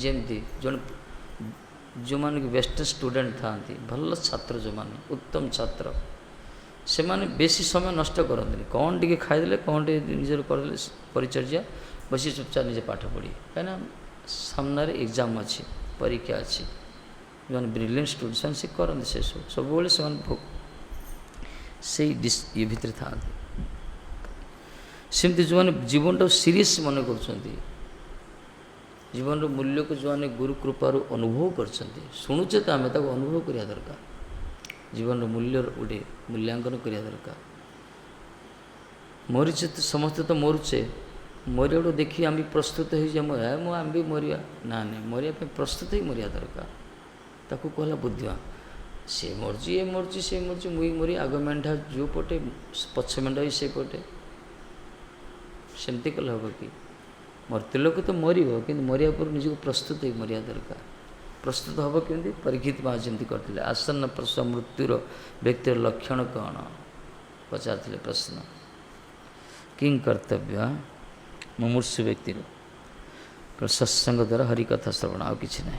S1: जमती जन जो माने बेस्ट स्टूडेंट था भल छात्र जो माने उत्तम छात्र से माने बेसी समय नष्ट करते कौन टी खाईदे कौन टी निजर करदे परिचर्या बसी चुपचाप निजे पाठ पढ़ी कहीं सामने एग्जाम अच्छी परीक्षा अच्छी जो ब्रिलियंट स्टूडेंट से करते से सब से से ये भितर था सेमती जो मैंने जीवन टाक सीरीयस मन कर जीवन मूल्य को जो मैंने गुरु कृपार अनुभव कर शुणुचे तो आम अनुभव करवा दरकार जीवन मूल्य गोटे मूल्यांकन करवा दरकार। मरीचे तो समस्ते तो मरुचे मरिया गोटे देखी आम प्रस्तुत हो आम भी मरिया ना नहीं मरिया प्रस्तुत ही मरिया दरकार ताकू कहला बुद्धिमान सी मर्जी ये मर्जी से मर्जी मुई मरी आग मेढ़ा जो पटे पछ मेढ़ा ही से पटे सेमती कले हम कि मरते लोक तो मर कि मरिया पर निजी प्रस्तुत हो मरिया दरकार। प्रस्तुत हम केमती परीक्षित महाजमी करते आसन्न प्रसव मृत्युर व्यक्तिर लक्षण कौन पचार प्रश्न किं कर्तव्य मुमूर्षु व्यक्तिर सत्संग द्वारा हरिकथा श्रवण आ कि ना।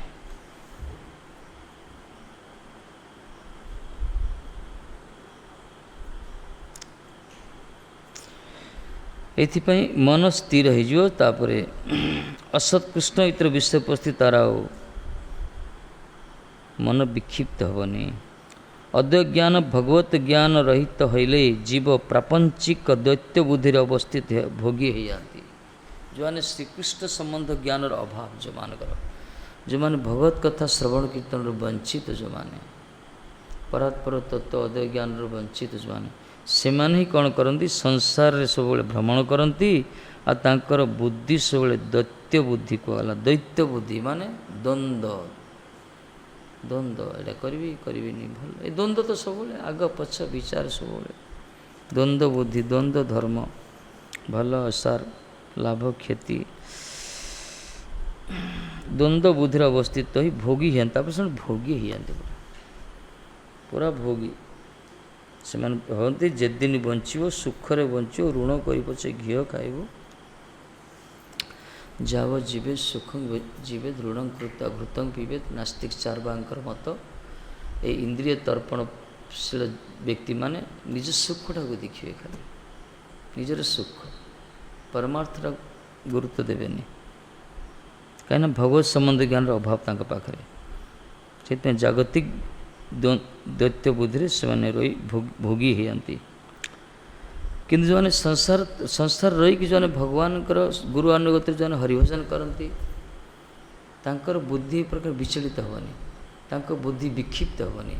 S1: एथिपाई मन स्थिर होपर असत्कृष्ण इतर विषय उपस्थित तार मन विक्षिप्त हेनी। अद्वैत ज्ञान भगवत ज्ञान रहित होइले जीव प्रापंचिक दैत्य बुद्धि अवस्थित भोगी हो जाती। जो मैंने श्रीकृष्ण संबंध ज्ञान अभाव जो मैंने भगवत कथा श्रवण कीर्तन वंचित जो मैंने परात्पर तत्व अद्वैत ज्ञान वंचित जो मैंने से माने ही कौन करती संसार रे सब भ्रमण करती आर बुद्धि सब दैत्य बुद्धि कहला। दैत्य बुद्धि माने द्वंद्व द्वंद्व एटा करी भल ये द्वंद्व तो सब आग पछ विचार सब द्वंद्व बुद्धि द्वंद्व धर्म भल असार लाभ क्षति द्वंद्व बुद्धि अवस्थित ही भोगी हाँ भोगी ही पूरा भोगी से कहते जेदिन बंचो सुखरे बंचो ऋण कर पचे घी खाइब जाव जीवे सुख जीवे दृढ़ कृत्या घृतं पीबे नास्तिक चारबांकर मत। ये इंद्रिय तर्पणशील व्यक्ति माने निज सुखटा को देखिए खाली निजर सुख परमार्थटा गुरुत्व देवेनि कहीं भगवत संबंध ज्ञान अभाव तांका पाखरे से जागतिक दैत्य बुद्धि से रही भोगी हो जाती। किंतु जो संसार संसार रही जो भगवान गुरु अनुगत जो हरिभजन करती बुद्धि प्रकार विचलित हेनी बुद्धि विक्षिप्त हेनी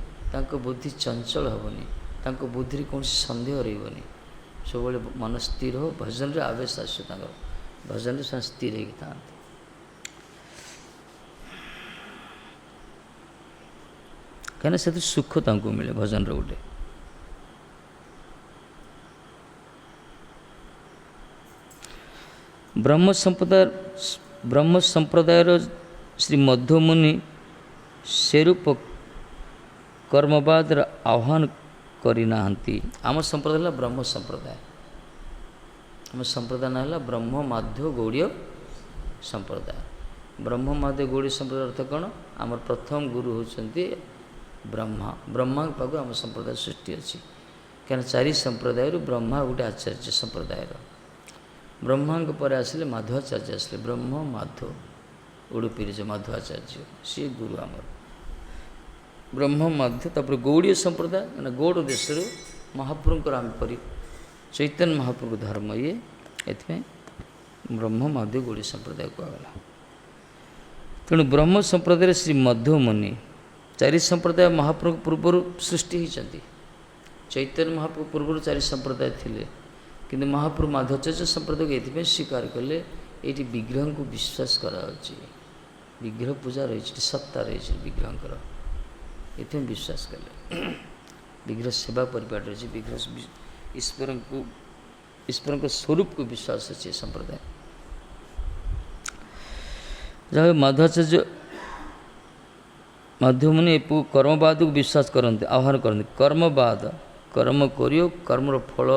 S1: बुद्धि चंचल हेनी बुद्धि कौन सन्देह रही सब मन स्थिर हो भजन रे आवेश आस भजन से स्थिर होता। कहीं से सुख तांको मिले भजन रे गोटे ब्रह्म संप्रदाय श्री मध्वमुनि सेरूप कर्मवाद आह्वान करना। आम संप्रदाय ब्रह्म संप्रदाय। आम संप्रदाय ना है ब्रह्म माध्य गौड़ीय संप्रदाय। ब्रह्म माध्य गौड़ीय संप्रदाय अर्थ कौन? आम प्रथम गुरु होती ब्रह्मा। ब्रह्मा पाक आम संप्रदाय सृष्टि अच्छी क्या चारि संप्रदाय ब्रह्मा गोटे आचार्य संप्रदाय। ब्रह्मा पर आसिले माधवाचार्य आसिले ब्रह्म माधव उड़ुपी जो माधवाचार्य सी गुरु आमर ब्रह्म माध्य। तापर गौड़ीय संप्रदाय मैंने गौड़ देश महाप्रभुंर आम परी चैतन्य महाप्रभु धर्म ये एथमें ब्रह्म माध्य गौड़ीय संप्रदाय कहला। तेणु ब्रह्म संप्रदाय श्री मध्वमुनि चारि संप्रदाय महाप्रभु पूर्व सृष्टि होती। चैतन्य महाप्रभु पूर्व चारि संप्रदाय थिले किंतु महाप्रभु माधवाचार्य संप्रदाय को ये स्वीकार कले ये विग्रह को विश्वास करा विग्रह पूजा रही सत्ता रही विग्रह ये विश्वास कले विग्रह सेवा परिपाट रही विग्रह ईश्वर को स्वरूप को विश्वास अच्छे संप्रदाय। जहाँ माधवाचार्य मध्यमुनि कर्मवाद को विश्वास करते आह्वान करते। कर्मवाद कर्म करियो कर्मर फल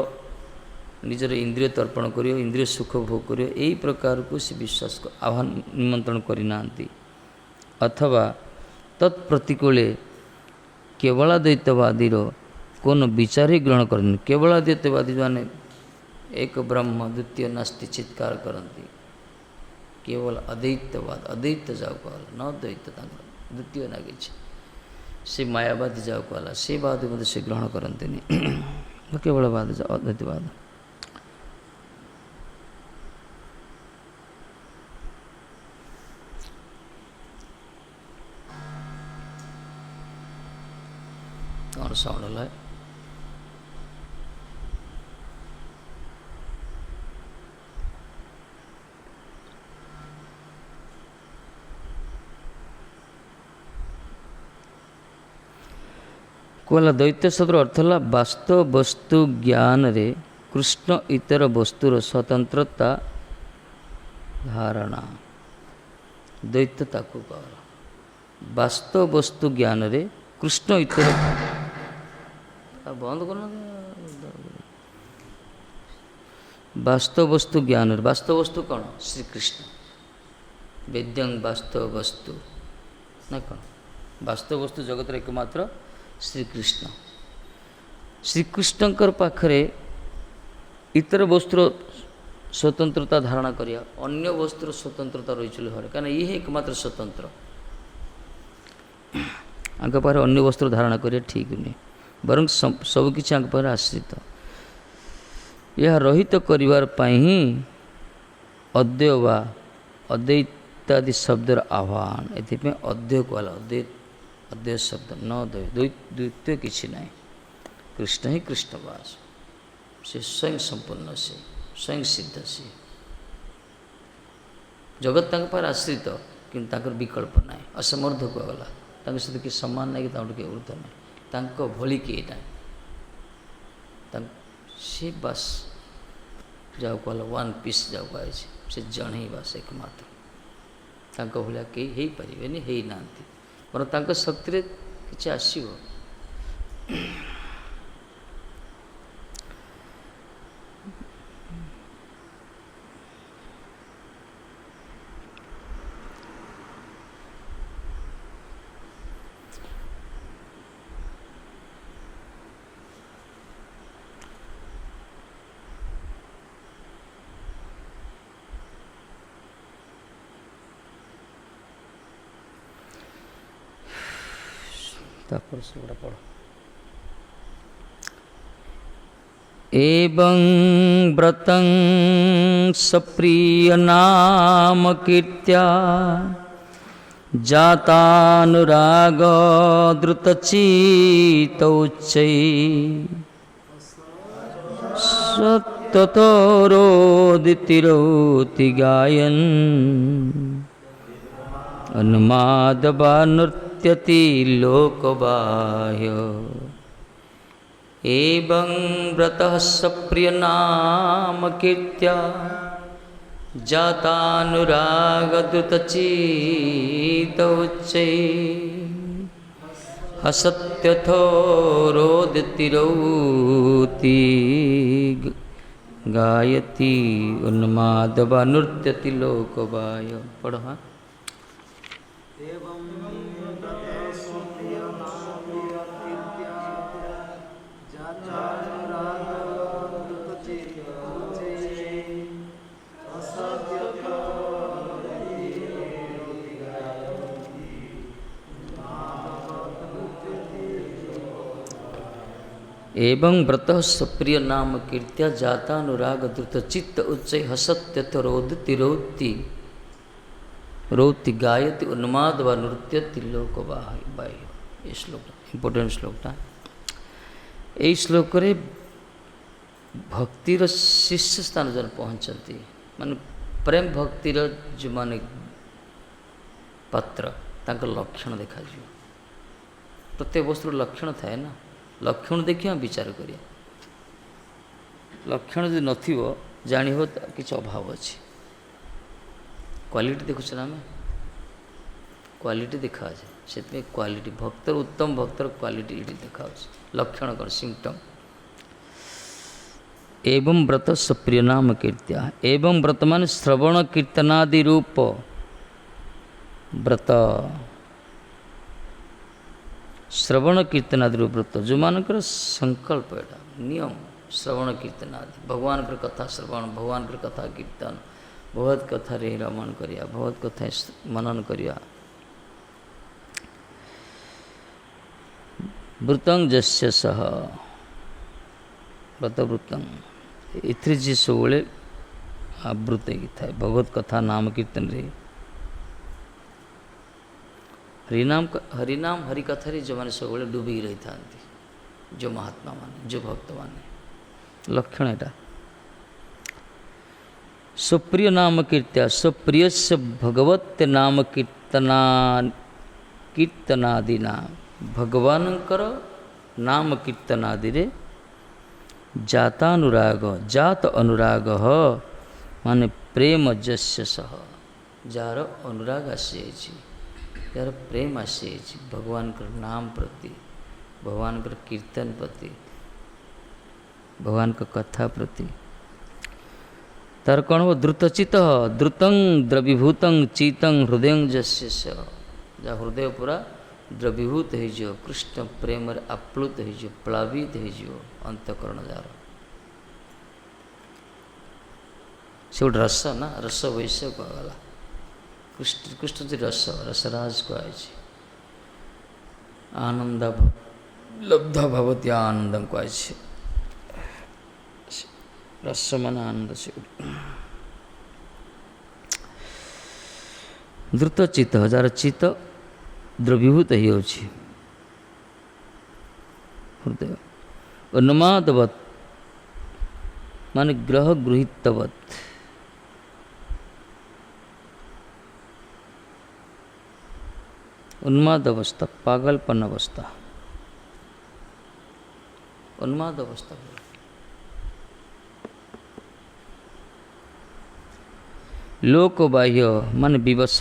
S1: निजर इंद्रिय तर्पण करियो इंद्रिय सुख भोग करियो यही प्रकार को से विश्वास आह्वान निमंत्रण करना। अथवा तत्प्रतिकूले केवलाद्वैतवादीर कौन विचार ही ग्रहण करते। केवलाद्वैतवादी माने एक ब्रह्म द्वितीय नास्ति चित्कार करती। केवल अद्वैतवाद अद्वैत जाओ कहला न द्वैत द्वितीय ना कि से मायावादी जाओ कहला से बाद मत से ग्रहण करते केवलवाद अद्वैतवाद। कौन साउंड है? कहला द्वैत शब्द अर्थ है वास्तव वस्तु ज्ञान रे कृष्ण इतर वस्तुर स्वतंत्रता धारणा द्वैतता को कहला। वास्तव वस्तु ज्ञान रे कृष्ण इतर बंद करना वास्तव वस्तु ज्ञान रे वास्तव वस्तु कौन? श्री कृष्ण वेद्यं वास्तव वस्तु ना कौन? वास्तव वस्तु जगत एकमात्र श्रीकृष्ण। श्रीकृष्णकर पाखरे इतर वस्तुर स्वतंत्रता धारणा करिया अन्य वस्तुर स्वतंत्रता रही हर क्या ये एकमात्र स्वतंत्र आंक पाखे अन्य वस्तुर धारणा करिया ठीक नहीं बरं सबकि आंक पाखे आश्रित यह रहित करिवार ही अद्वय वा अद्वैतादि शब्दर आह्वान एथिपे अद्वय कहला। अद्वैत शब्द न द्वैत किसी ना कृष्ण ही कृष्णवास से स्वयं संपूर्ण से स्वयं सिद्ध से जगत पर आश्रित कि विकल्प ना असमर्थ कहला सहित कि सम्मान ना कि किए ऊर्ध ना भली किए ना से बास जाओ कहला वन पीस जाओ कहे से जन ही बास एकमात्र भाया कई पारे है ना बर शक्ति कि आसव पढ़ एवं व्रतं सप्रिय नाम कीर्त्या जातानुराग द्रुतचितौच्चै सत्ततोरोदितिरोति गायन् अनुमादवा नृत्यति लोकबाह्य एवं व्रतः सप्रिय नाम कीर्त्या जातानुरागद्रुतचित्त उच्चै हसत्यथो रोदतिरौति गायति उन्मादवा नृत्यति लोकवाय। पढ़ो हाँ। एवं व्रत सप्रिय नाम कीर्त्या जातानुराग द्रुत चित्त उच्च हसत्यथ रोदति रोति रोति गायति उन्माद व नृत्यति लोक बाह्य। ये श्लोक इंपोर्टेंट श्लोकटा। यही श्लोक भक्तिर शीर्ष स्थान जन पहुँचती मान प्रेम भक्तिर जो मान पात्र तांकर लक्षण देखा। प्रत्येक वस्तुर लक्षण थाए ना, लक्षण देखिए विचार करिए। लक्षण जो नथिबो जानी हो किसी अभाव अच्छी। क्वालिटी देखुछ ना, आम क्वालिटी देखा से क्वालिटी भक्तर उत्तम भक्तर क्वालिटी ये देखा। लक्षण कौन सिम्पटम। एवं व्रत सप्रिय नाम कीर्त्या। एवं व्रत मान श्रवण कीर्तनादि रूप व्रत। श्रवण कीर्तनादि रूप व्रत जो मानकर संकल्प एटा नियम श्रवण कीर्तनादि भगवान कथा श्रवण भगवान कथा कीर्तन भगवत कथा रे रमण करिया भगवत कथा मनन करिया। वृतं जस्य सह व्रतवृत्तं इथि जी सब आवृत था भगवत कथा नाम कीर्तन रे हरिनाम हरिकथा जो मैंने सब डूबी रही था जो महात्मा मान जो भक्त मान लक्षण एटा। सुप्रिय नाम कीर्त्या सुप्रिय से भगवत नाम कीर्तनादिना भगवानंकर नाम कीर्तनादि रे जातानुराग जात अनुराग माने प्रेम जस्य सह जार अनुराग आसी यार प्रेम आसी भगवान नाम प्रति भगवान कीर्तन प्रति भगवान कथा प्रति तार कौन वो द्रुतचित द्रुतं द्रवीभूतं चितं हृदय जस्य जा हृदय पूरा द्रवीभूत हो कृष्ण प्रेम आप्लुत हो प्लावित हो अंतकरण जार से गोटे रस ना रस वैश्य कहगला कृष्ण जी रस रसराज कहुई आनंद लब्ध भवती आनंदम कहुई रस मान आनंद से द्रुत चित्त जार चित्त द्रवीभूत ही होची हृदय उन्मादवत माने ग्रह गृहीतवत उन्माद अवस्था पागलपन अवस्था उन्माद अवस्था लोक बाह्य मन विवश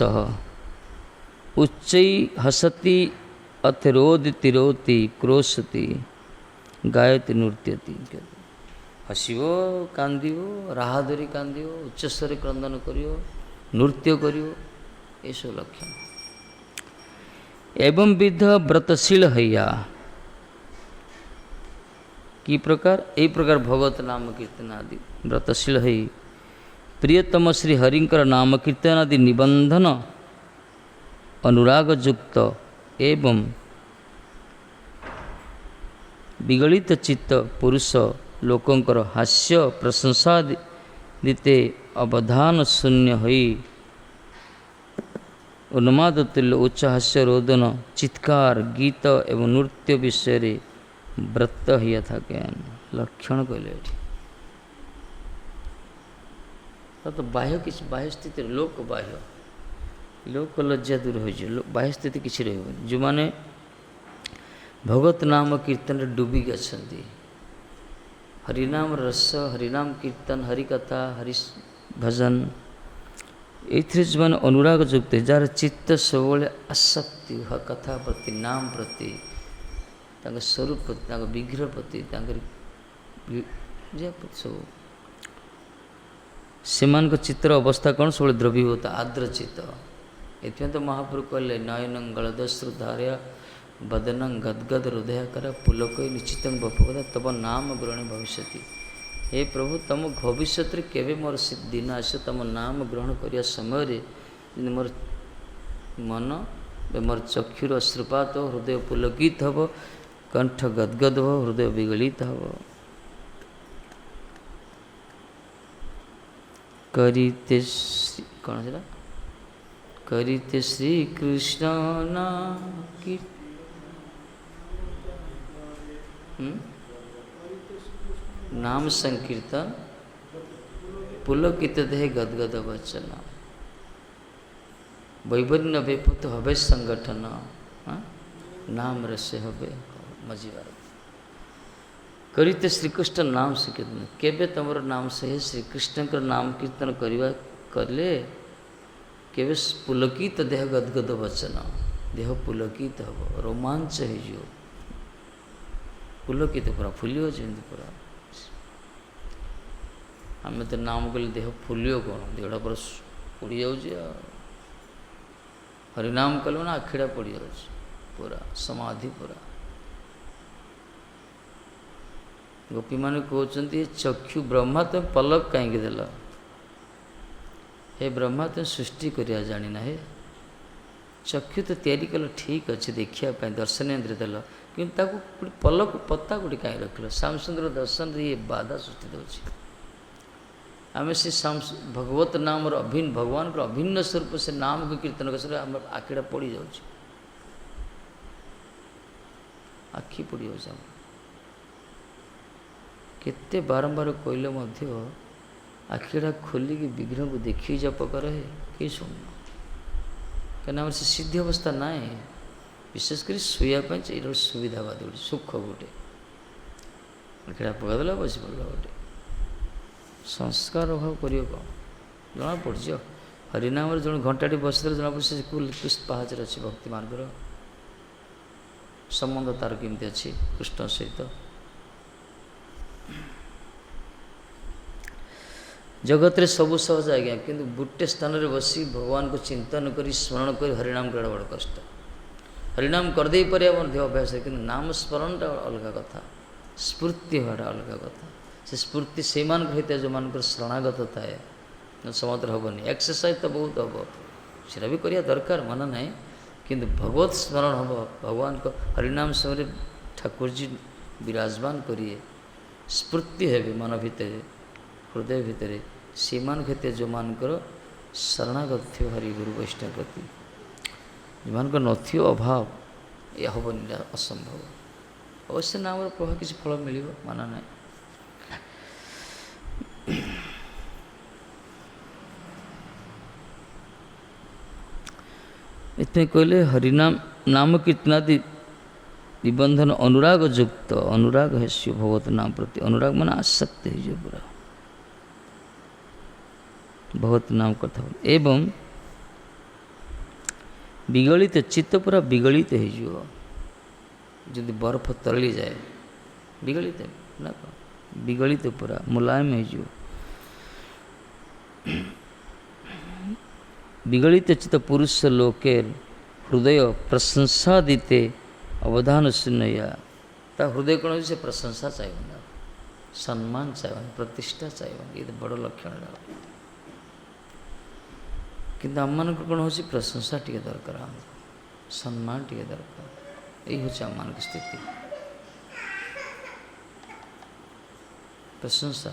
S1: उच्च हसति अथ रोदति रोति क्रोशति गायति नृत्यति हसो कांदो राहाधरी कांदो उच्चस्वर क्रंदन करियो नृत्य करियो ये सब लक्षण। एवं विध व्रतशील हैया कि प्रकार यही प्रकार भगवत नाम कीर्तन आदि व्रतशील है प्रियतम श्री हरिंकर नाम कीर्तन आदि निबंधन अनुराग युक्त एवं विगलित चित्त पुरुष लोकंकर हास्य प्रशंसा दीते अवधान शून्य होई उन्माद तुल्य उच्च हास्य रोदन चित्कार गीत एवं नृत्य विषय व्रत हिया था ज्ञान लक्षण कहले तो बाह्य किसी बाह्य स्थिति लोक बाह्य लोक लज्जा दूर हो बाह्य स्थिति किसी रही जो माने भगवत नाम कीर्तन डूबी गई हरिनाम रस हरिनाम कीर्तन हरिकथा हरि भजन ଏଇଥିରେ ଯେଉଁମାନେ ଅନୁରାଗ ଯୁକ୍ତ ଯାହାର ଚିତ୍ତ ସବୁବେଳେ ଆସକ୍ତି କଥା ପ୍ରତି ନାମ ପ୍ରତି ତାଙ୍କ ସ୍ୱରୂପ ପ୍ରତି ତାଙ୍କ ବିଗ୍ରହ ପ୍ରତି ତାଙ୍କର ସବୁ ସେମାନଙ୍କ ଚିତ୍ର ଅବସ୍ଥା କ'ଣ ସବୁବେଳେ ଦ୍ରବୀଭୂତ ଆର୍ଦ୍ରଚିତ। ଏଥିପାଇଁ ତ ମହାପ୍ରଭୁ କହିଲେ ନୟନଂ ଗଳଦଶ୍ରୁଧାରୟା ବଦନଂ ଗଦ୍ଗଦ ହୃଦୟାକର ପୁଲକଇ ନିଶ୍ଚିତଂ ବପକଥା ତବ ନାମ ଗ୍ରହଣେ ଭବିଷ୍ୟତି। ହେ ପ୍ରଭୁ ତୁମ ଭବିଷ୍ୟତରେ କେବେ ମୋର ଦିନ ଆସିବ ତୁମ ନାମ ଗ୍ରହଣ କରିବା ସମୟରେ ଯଦି ମୋର ମନ ମୋର ଚକ୍ଷୁର ଅଶ୍ରୁପାତ ହୃଦୟ ପୁଲକିତ ହେବ କଣ୍ଠ ଗଦ୍ଗଦ ହେବ ହୃଦୟ ବିଗଳିତ ହେବ। କରିତେ କ'ଣ ସେଟା କରିତେ ଶ୍ରୀକୃଷ୍ଣ नाम संकीर्तन पुलकित देह गदगद वचन वैवर्ण बेपुत हवे संगठन नाम रसे हवे मजीवार करते श्रीकृष्ण नाम संकीर्तन केबे तुमर नाम से श्रीकृष्ण नाम कीर्तन करवा कले केबे पुलकित देह गदगद वचन देह पुलकित हम रोमांच हो पुलकित पूरा फुलियो जमी पूरा आम तो नाम कले देह फुलियो कौन देहटा पूरा पड़ जा हरिनाम कल ना आखिड़ा पड़ जा पूरा समाधि पूरा। गोपी माने कहते चक्षु ब्रह्मा तुम पलक कहीं देल हे ब्रह्मा तुम सृष्टि करिया जाना हे चक्षु तो तैयारी कल ठीक अच्छे देखापी दर्शनेन्द्र देल कि पलक पत्ता गोटे कहीं रखल श्याम सुंदर दर्शन ये बाधा सृष्टि दूसरी आम से भगवत नाम अभिन्न भगवान को अभिन्न स्वरूप से नाम को कीर्तन कर आखिड़ा पड़ जा आखि पड़ जा केते बारंबार कहले आखिड़ा खोलिकी विग्रह को देखी जप कर कहीं शुण कहीं से सिद्धि अवस्था ना विशेषकर शुआपाई सुविधा बाद गोटे सुख गोटे आखिड़ा पकड़देला बस पड़ा गोटे संस्कार अभाव कर जना पड़ी हरिनाम जो घंटाटी बस जना पड़े किस पाहाच अच्छी भक्ति मार्गर संबंध तार केमती अच्छी कृष्ण सहित जगत रे सबु सहज आज्ञा किंतु गोटे स्थान रे बसी भगवान को चिंतन करी स्मरण करी हरिनाम करना बड़ कष्ट हरिनाम करदे पर अभ्यास है कि नाम स्मरणटा अलग कथा स्फूर्ति होगा अलग कथा से स्फूर्ति से होता है जो मान शरणागत थाए समत्र हेनी एक्सरसाइज तो बहुत हम सीटा भी करिया दरकार मन ना किंतु भगवत स्मरण हम भगवान को हरिनाम समय ठाकुर जी विराजमान करिए स्फूर्ति है मन भितर हृदय भितर सीमान क्षेत्र जो मानकर शरणागत थी हरि गुरु वैष्णव प्रति जो मान नथि अभाव ये हेनी असंभव अवश्य नाम प्रभाव किसी फल मिल माना ना इतने कहले हरिनाम नाम कीर्तनादि निबंधन अनुराग युक्त अनुराग है शिव भगवत नाम प्रति अनुराग मन आसक्त है पूरा भगवत नाम कथा एवं विगलित चित्त पूरा विगलित हो जदि बर्फ तरली जाए विगलित ना विगलित पूरा मुलायम हो विगलित चित्त पुरुष लोके हृदय प्रशंसा दीते अवधान शून्य ता हृदय कौन से प्रशंसा चाहिए सम्मान चाहिए प्रतिष्ठा चाहिए ये तो बड़ लक्षण किंतु आम मान कौन हो प्रशंसा टी दरकार आमको सम्मान टी दरकार यही हूँ आम मान की स्थिति प्रशंसा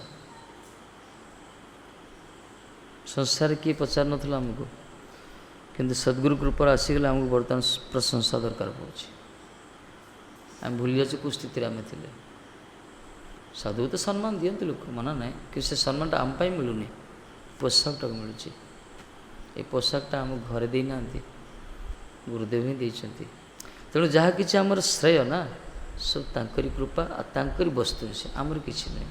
S1: संसार किए पचार नाला आमको किंतु सद्गुरु कृपा आसीगले आमको बर्तमान प्रशंसा दरकार पड़े आम भूली जाऊँ कौ स्थित आम थे साधु तो सम्मान दिखते लोक मना ना कि से सम्मानटा आम मिलूनी पोशाकटा मिलूँ ये पोशाकटा आम घरे देना गुरुदेव ही देते तेणु जहाँ कि आमर श्रेय ना सब तांकरी कृपा तांकरी वस्तु से आमर किसी नहीं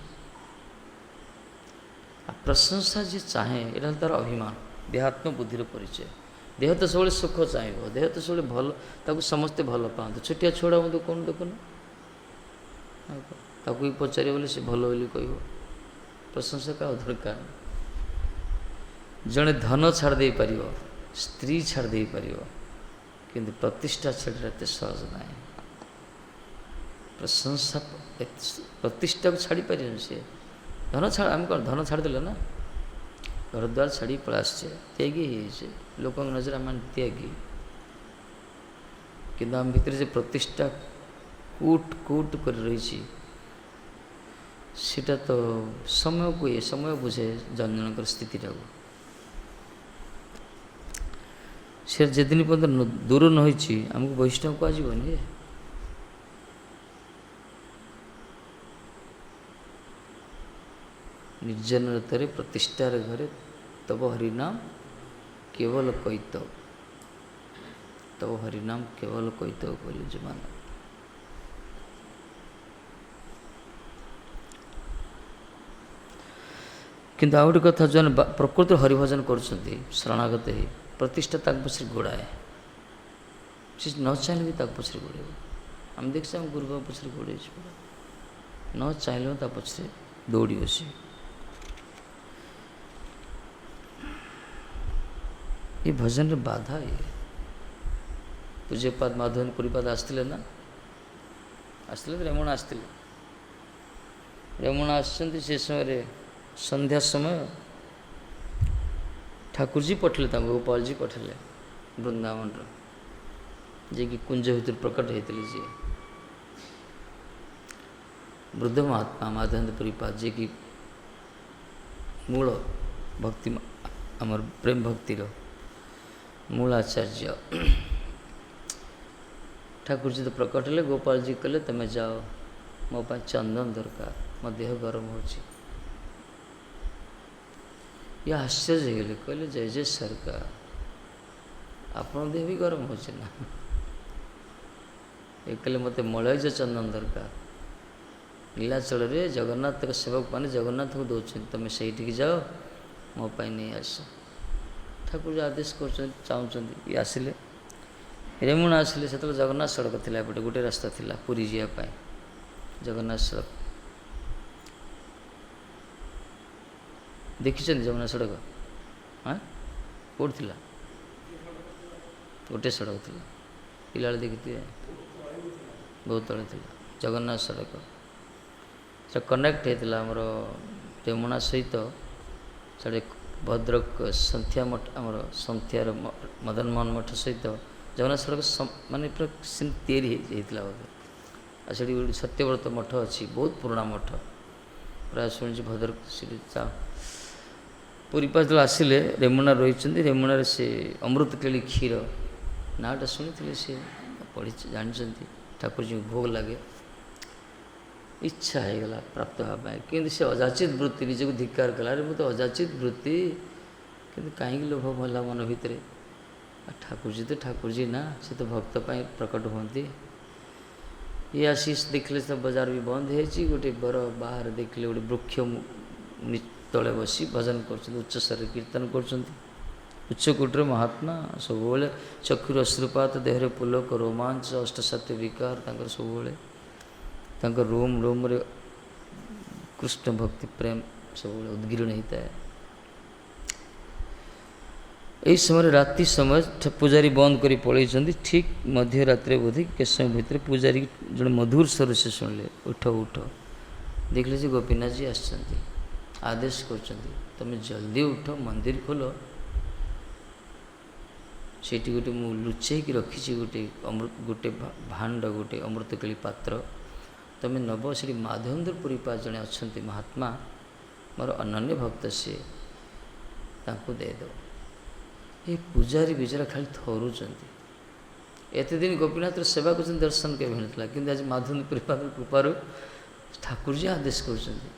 S1: प्रशंसा जी चाहे यहाँ तार अभिमान ଦେହାତ୍ମ ବୁଦ୍ଧିର ପରିଚୟ। ଦେହ ତ ସବୁବେଳେ ସୁଖ ଚାହିଁବ, ଦେହ ତ ସବୁବେଳେ ଭଲ, ତାକୁ ସମସ୍ତେ ଭଲ ପାଆନ୍ତୁ। ଛୋଟିଆ ଛୁଆଟା ମଧ୍ୟ କଣ ଦେଖୁନ, ତାକୁ ବି ପଚାରିବ ବୋଲି ସେ ଭଲ ବୋଲି କହିବ। ପ୍ରଶଂସା କାହା ଦରକାର। ଜଣେ ଧନ ଛାଡ଼ି ଦେଇପାରିବ, ସ୍ତ୍ରୀ ଛାଡ଼ି ଦେଇପାରିବ, କିନ୍ତୁ ପ୍ରତିଷ୍ଠା ଛାଡ଼ିବା ଏତେ ସହଜ ନାହିଁ। ପ୍ରଶଂସା ପ୍ରତିଷ୍ଠାକୁ ଛାଡ଼ିପାରିବନି ସିଏ। ଧନ ଛାଡ଼, ଆମେ କ'ଣ ଧନ ଛାଡ଼ିଦେଲେ ନା, ଘରଦ୍ୱାର ଛାଡ଼ିକି ପଳେଇ ଆସିଛେ, ତ୍ୟାଗୀ ହେଇଯାଇଛେ, ଲୋକଙ୍କ ନଜର ଆମେ ତ୍ୟାଗୀ। କିନ୍ତୁ ଆମ ଭିତରେ ଯେ ପ୍ରତିଷ୍ଠା କୁଟ କୁଟ କରି ରହିଛି, ସେଟା ତ ସମୟକୁ ସମୟ ବୁଝେ ଜଣ ଜଣଙ୍କର ସ୍ଥିତିଟାକୁ। ସେ ଯେଦିନ ପର୍ଯ୍ୟନ୍ତ ଦୂର ନ ହୋଇଛି, ଆମକୁ ବୈଷ୍ଣବ କୁହାଯିବନି। ନିର୍ଜନତାରେ ପ୍ରତିଷ୍ଠାର ଘରେ ତବ ହରିନାମ କେବଳ କୈତବ, ତବ ହରିନାମ କେବଳ କୈତବ କହିଲେ ଯୋଉମାନେ। କିନ୍ତୁ ଆଉ ଗୋଟେ କଥା, ଯେଉଁମାନେ ପ୍ରକୃତରେ ହରିଭଜନ କରୁଛନ୍ତି ଶରଣାଗତ ହେଇ, ପ୍ରତିଷ୍ଠା ତାଙ୍କ ପଛରେ ଗୋଡ଼ାଏ। ସେ ନ ଚାହିଁଲେ ବି ତାଙ୍କ ପଛରେ ଗୋଡ଼େଇବ। ଆମେ ଦେଖିଛୁ ଆମ ଗୁରୁବାବା ପଛରେ ଗୋଡ଼େଇଛୁ, ନ ଚାହିଁଲେ ତା ପଛରେ ଦୌଡ଼ିବ ସିଏ। ଏ ଭଜନରେ ବାଧା ଇଏ। ପୂଜ୍ୟପାଦ ମାଧବେନ୍ଦ୍ର ପୁରୀପାଦ ଆସିଥିଲେ ନା, ଆସିଥିଲେ, ରେମୁଣା ଆସିଥିଲେ। ରେମୁଣା ଆସିଛନ୍ତି, ସେ ସମୟରେ ସନ୍ଧ୍ୟା ସମୟ ଠାକୁରଜୀ ପଠେଇଲେ ତାଙ୍କୁ, ଗୋପାଳଜୀ ପଠେଇଲେ ବୃନ୍ଦାବନର, ଯିଏକି କୁଞ୍ଜ ଭିତରେ ପ୍ରକଟ ହେଇଥିଲେ। ଯିଏ ବୃଦ୍ଧ ମହାତ୍ମା ମାଧବେନ୍ଦ୍ର ପୁରୀପାଦ, ଯିଏକି ମୂଳ ଭକ୍ତି, ଆମର ପ୍ରେମ ଭକ୍ତିର ମୂଳ ଆଚାର୍ଯ୍ୟ। ଠାକୁରଜୀ ତ ପ୍ରକଟ ହେଲେ, ଗୋପାଳଜୀ କହିଲେ ତମେ ଯାଅ, ମୋ ପାଇଁ ଚନ୍ଦନ ଦରକାର, ମୋ ଦେହ ଗରମ ହେଉଛି। ଇଏ ଆଶ୍ଚର୍ଯ୍ୟ ହେଇଗଲେ, କହିଲେ ଜୟ ଜୟ ସରକାର, ଆପଣଙ୍କ ଦେହ ବି ଗରମ ହେଉଛି ନା? ଏ କହିଲେ ମୋତେ ମଳୟଜ ଚନ୍ଦନ ଦରକାର। ନୀଳାଚଳରେ ଜଗନ୍ନାଥଙ୍କ ସେବକ ମାନେ ଜଗନ୍ନାଥଙ୍କୁ ଦେଉଛନ୍ତି, ତୁମେ ସେଇଠିକି ଯାଅ, ମୋ ପାଇଁ ନେଇ ଆସ। ଠାକୁର ଆଦେଶ କରୁଛନ୍ତି, ଚାହୁଁଛନ୍ତି। ଇଏ ଆସିଲେ, ରେମୁଣା ଆସିଲେ। ସେତେବେଳେ ଜଗନ୍ନାଥ ସଡ଼କ ଥିଲା, ଏପଟେ ଗୋଟେ ରାସ୍ତା ଥିଲା ପୁରୀ ଯିବା ପାଇଁ, ଜଗନ୍ନାଥ ସଡ଼କ। ଦେଖିଛନ୍ତି ଜଗନ୍ନାଥ ସଡ଼କ? ହଁ, କେଉଁଠି ଥିଲା? ଗୋଟେ ସଡ଼କ ଥିଲା, ପିଲାବେଳେ ଦେଖିଥିବେ, ବହୁତ ତଳେ ଥିଲା ଜଗନ୍ନାଥ ସଡ଼କ। ସେଟା କନେକ୍ଟ ହେଇଥିଲା ଆମର ରେମୁଣା ସହିତ, ସେଠି ଭଦ୍ରକ ସନ୍ଧ୍ୟା ମଠ, ଆମର ସନ୍ଧ୍ୟାର ମଦନ ମୋହନ ମଠ ସହିତ ଜଗନ୍ନାଥ ସଡ଼କ ମାନେ ପୁରା ତିଆରି ହେଇଥିଲା ବୋଧେ। ଆଉ ସେଠି ଗୋଟେ ସତ୍ୟବ୍ରତ ମଠ ଅଛି, ବହୁତ ପୁରୁଣା ମଠ, ପ୍ରାୟ ଶୁଣିଛି ଭଦ୍ରକ। ସେଠି ପୁରୀପାଦ ଯେତେବେଳେ ଆସିଲେ, ରେମୁଣା ରହିଛନ୍ତି, ରେମୁଣାରେ ସେ ଅମୃତକେଳି କ୍ଷୀର ନାଁଟା ଶୁଣିଥିଲେ, ସେ ପଢ଼ିଛି, ଜାଣିଛନ୍ତି। ଠାକୁରଜୀଙ୍କୁ ଭୋଗ ଲାଗେ, ଇଚ୍ଛା ହେଇଗଲା ପ୍ରାପ୍ତ ହେବା ପାଇଁ। କିନ୍ତୁ ସେ ଅଯାଚିତ ବୃତ୍ତି, ନିଜକୁ ଧିକ୍କାର କଲା, ଆରେ ମୁଁ ତ ଅଯାଚିତ ବୃତ୍ତି, କିନ୍ତୁ କାହିଁକି ଲୋଭ ହେଲା ମନ ଭିତରେ? ଠାକୁରଜୀ ତ ଠାକୁରଜୀ ନା, ସେ ତ ଭକ୍ତ ପାଇଁ ପ୍ରକଟ ହୁଅନ୍ତି। ଇଏ ଆସି ଦେଖିଲେ ତ ବଜାର ବି ବନ୍ଦ ହେଇଛି, ଗୋଟେ ବର ବାହାରେ ଦେଖିଲେ, ଗୋଟେ ବୃକ୍ଷ ତଳେ ବସି ଭଜନ କରୁଛନ୍ତି, ଉଚ୍ଚସ୍ୱରରେ କୀର୍ତ୍ତନ କରୁଛନ୍ତି। ଉଚ୍ଚକୋଟୀର ମହାତ୍ମା, ସବୁବେଳେ ଚକ୍ଷୁର ଅଶ୍ରୁପାତ, ଦେହରେ ପୁଲକ ରୋମାଞ୍ଚ, ଅଷ୍ଟସାତ୍ୟ ବିକାର ତାଙ୍କର ସବୁବେଳେ। ତାଙ୍କ ରୁମ୍ରେ କୃଷ୍ଣ ଭକ୍ତି ପ୍ରେମ ସବୁବେଳେ ଉଦ୍ଗୀରଣ ହେଇଥାଏ। ଏହି ସମୟରେ ରାତି ସମୟ, ପୂଜାରୀ ବନ୍ଦ କରି ପଳେଇଛନ୍ତି। ଠିକ୍ ମଧ୍ୟରାତ୍ରିରେ ବୋଧେ କେତେ ସମୟ ଭିତରେ ପୂଜାରୀ ଜଣେ ମଧୁର ସ୍ୱର ସେ ଶୁଣିଲେ, ଉଠ ଉଠ। ଦେଖିଲେ ଯେ ଗୋପୀନାଥଜୀ ଆସିଛନ୍ତି, ଆଦେଶ କରୁଛନ୍ତି, ତମେ ଜଲ୍ଦି ଉଠ, ମନ୍ଦିର ଖୋଲ। ସେଇଠି ଗୋଟେ ମୁଁ ଲୁଚେଇକି ରଖିଛି, ଗୋଟେ ଭାଣ୍ଡ, ଗୋଟେ ଅମୃତକେଳି ପାତ୍ର, ତମେ ନେବ। ସେଠି ମାଧବେନ୍ଦ୍ର ପୁରୀପାଦ ଜଣେ ଅଛନ୍ତି ମହାତ୍ମା, ମୋର ଅନନ୍ୟ ଭକ୍ତ, ସିଏ, ତାଙ୍କୁ ଦେଇଦେବ। ଏ ପୂଜାରୀ ବିଚାରା ଖାଲି ଥରୁଛନ୍ତି। ଏତେ ଦିନ ଗୋପୀନାଥର ସେବା କରୁଛନ୍ତି, ଦର୍ଶନ କେବେ ମିଳିଥିଲା, କିନ୍ତୁ ଆଜି ମାଧବେନ୍ଦ୍ର ପୁରୀପାଦର କୃପାରୁ ଠାକୁରଜୀ ଆଦେଶ କରୁଛନ୍ତି।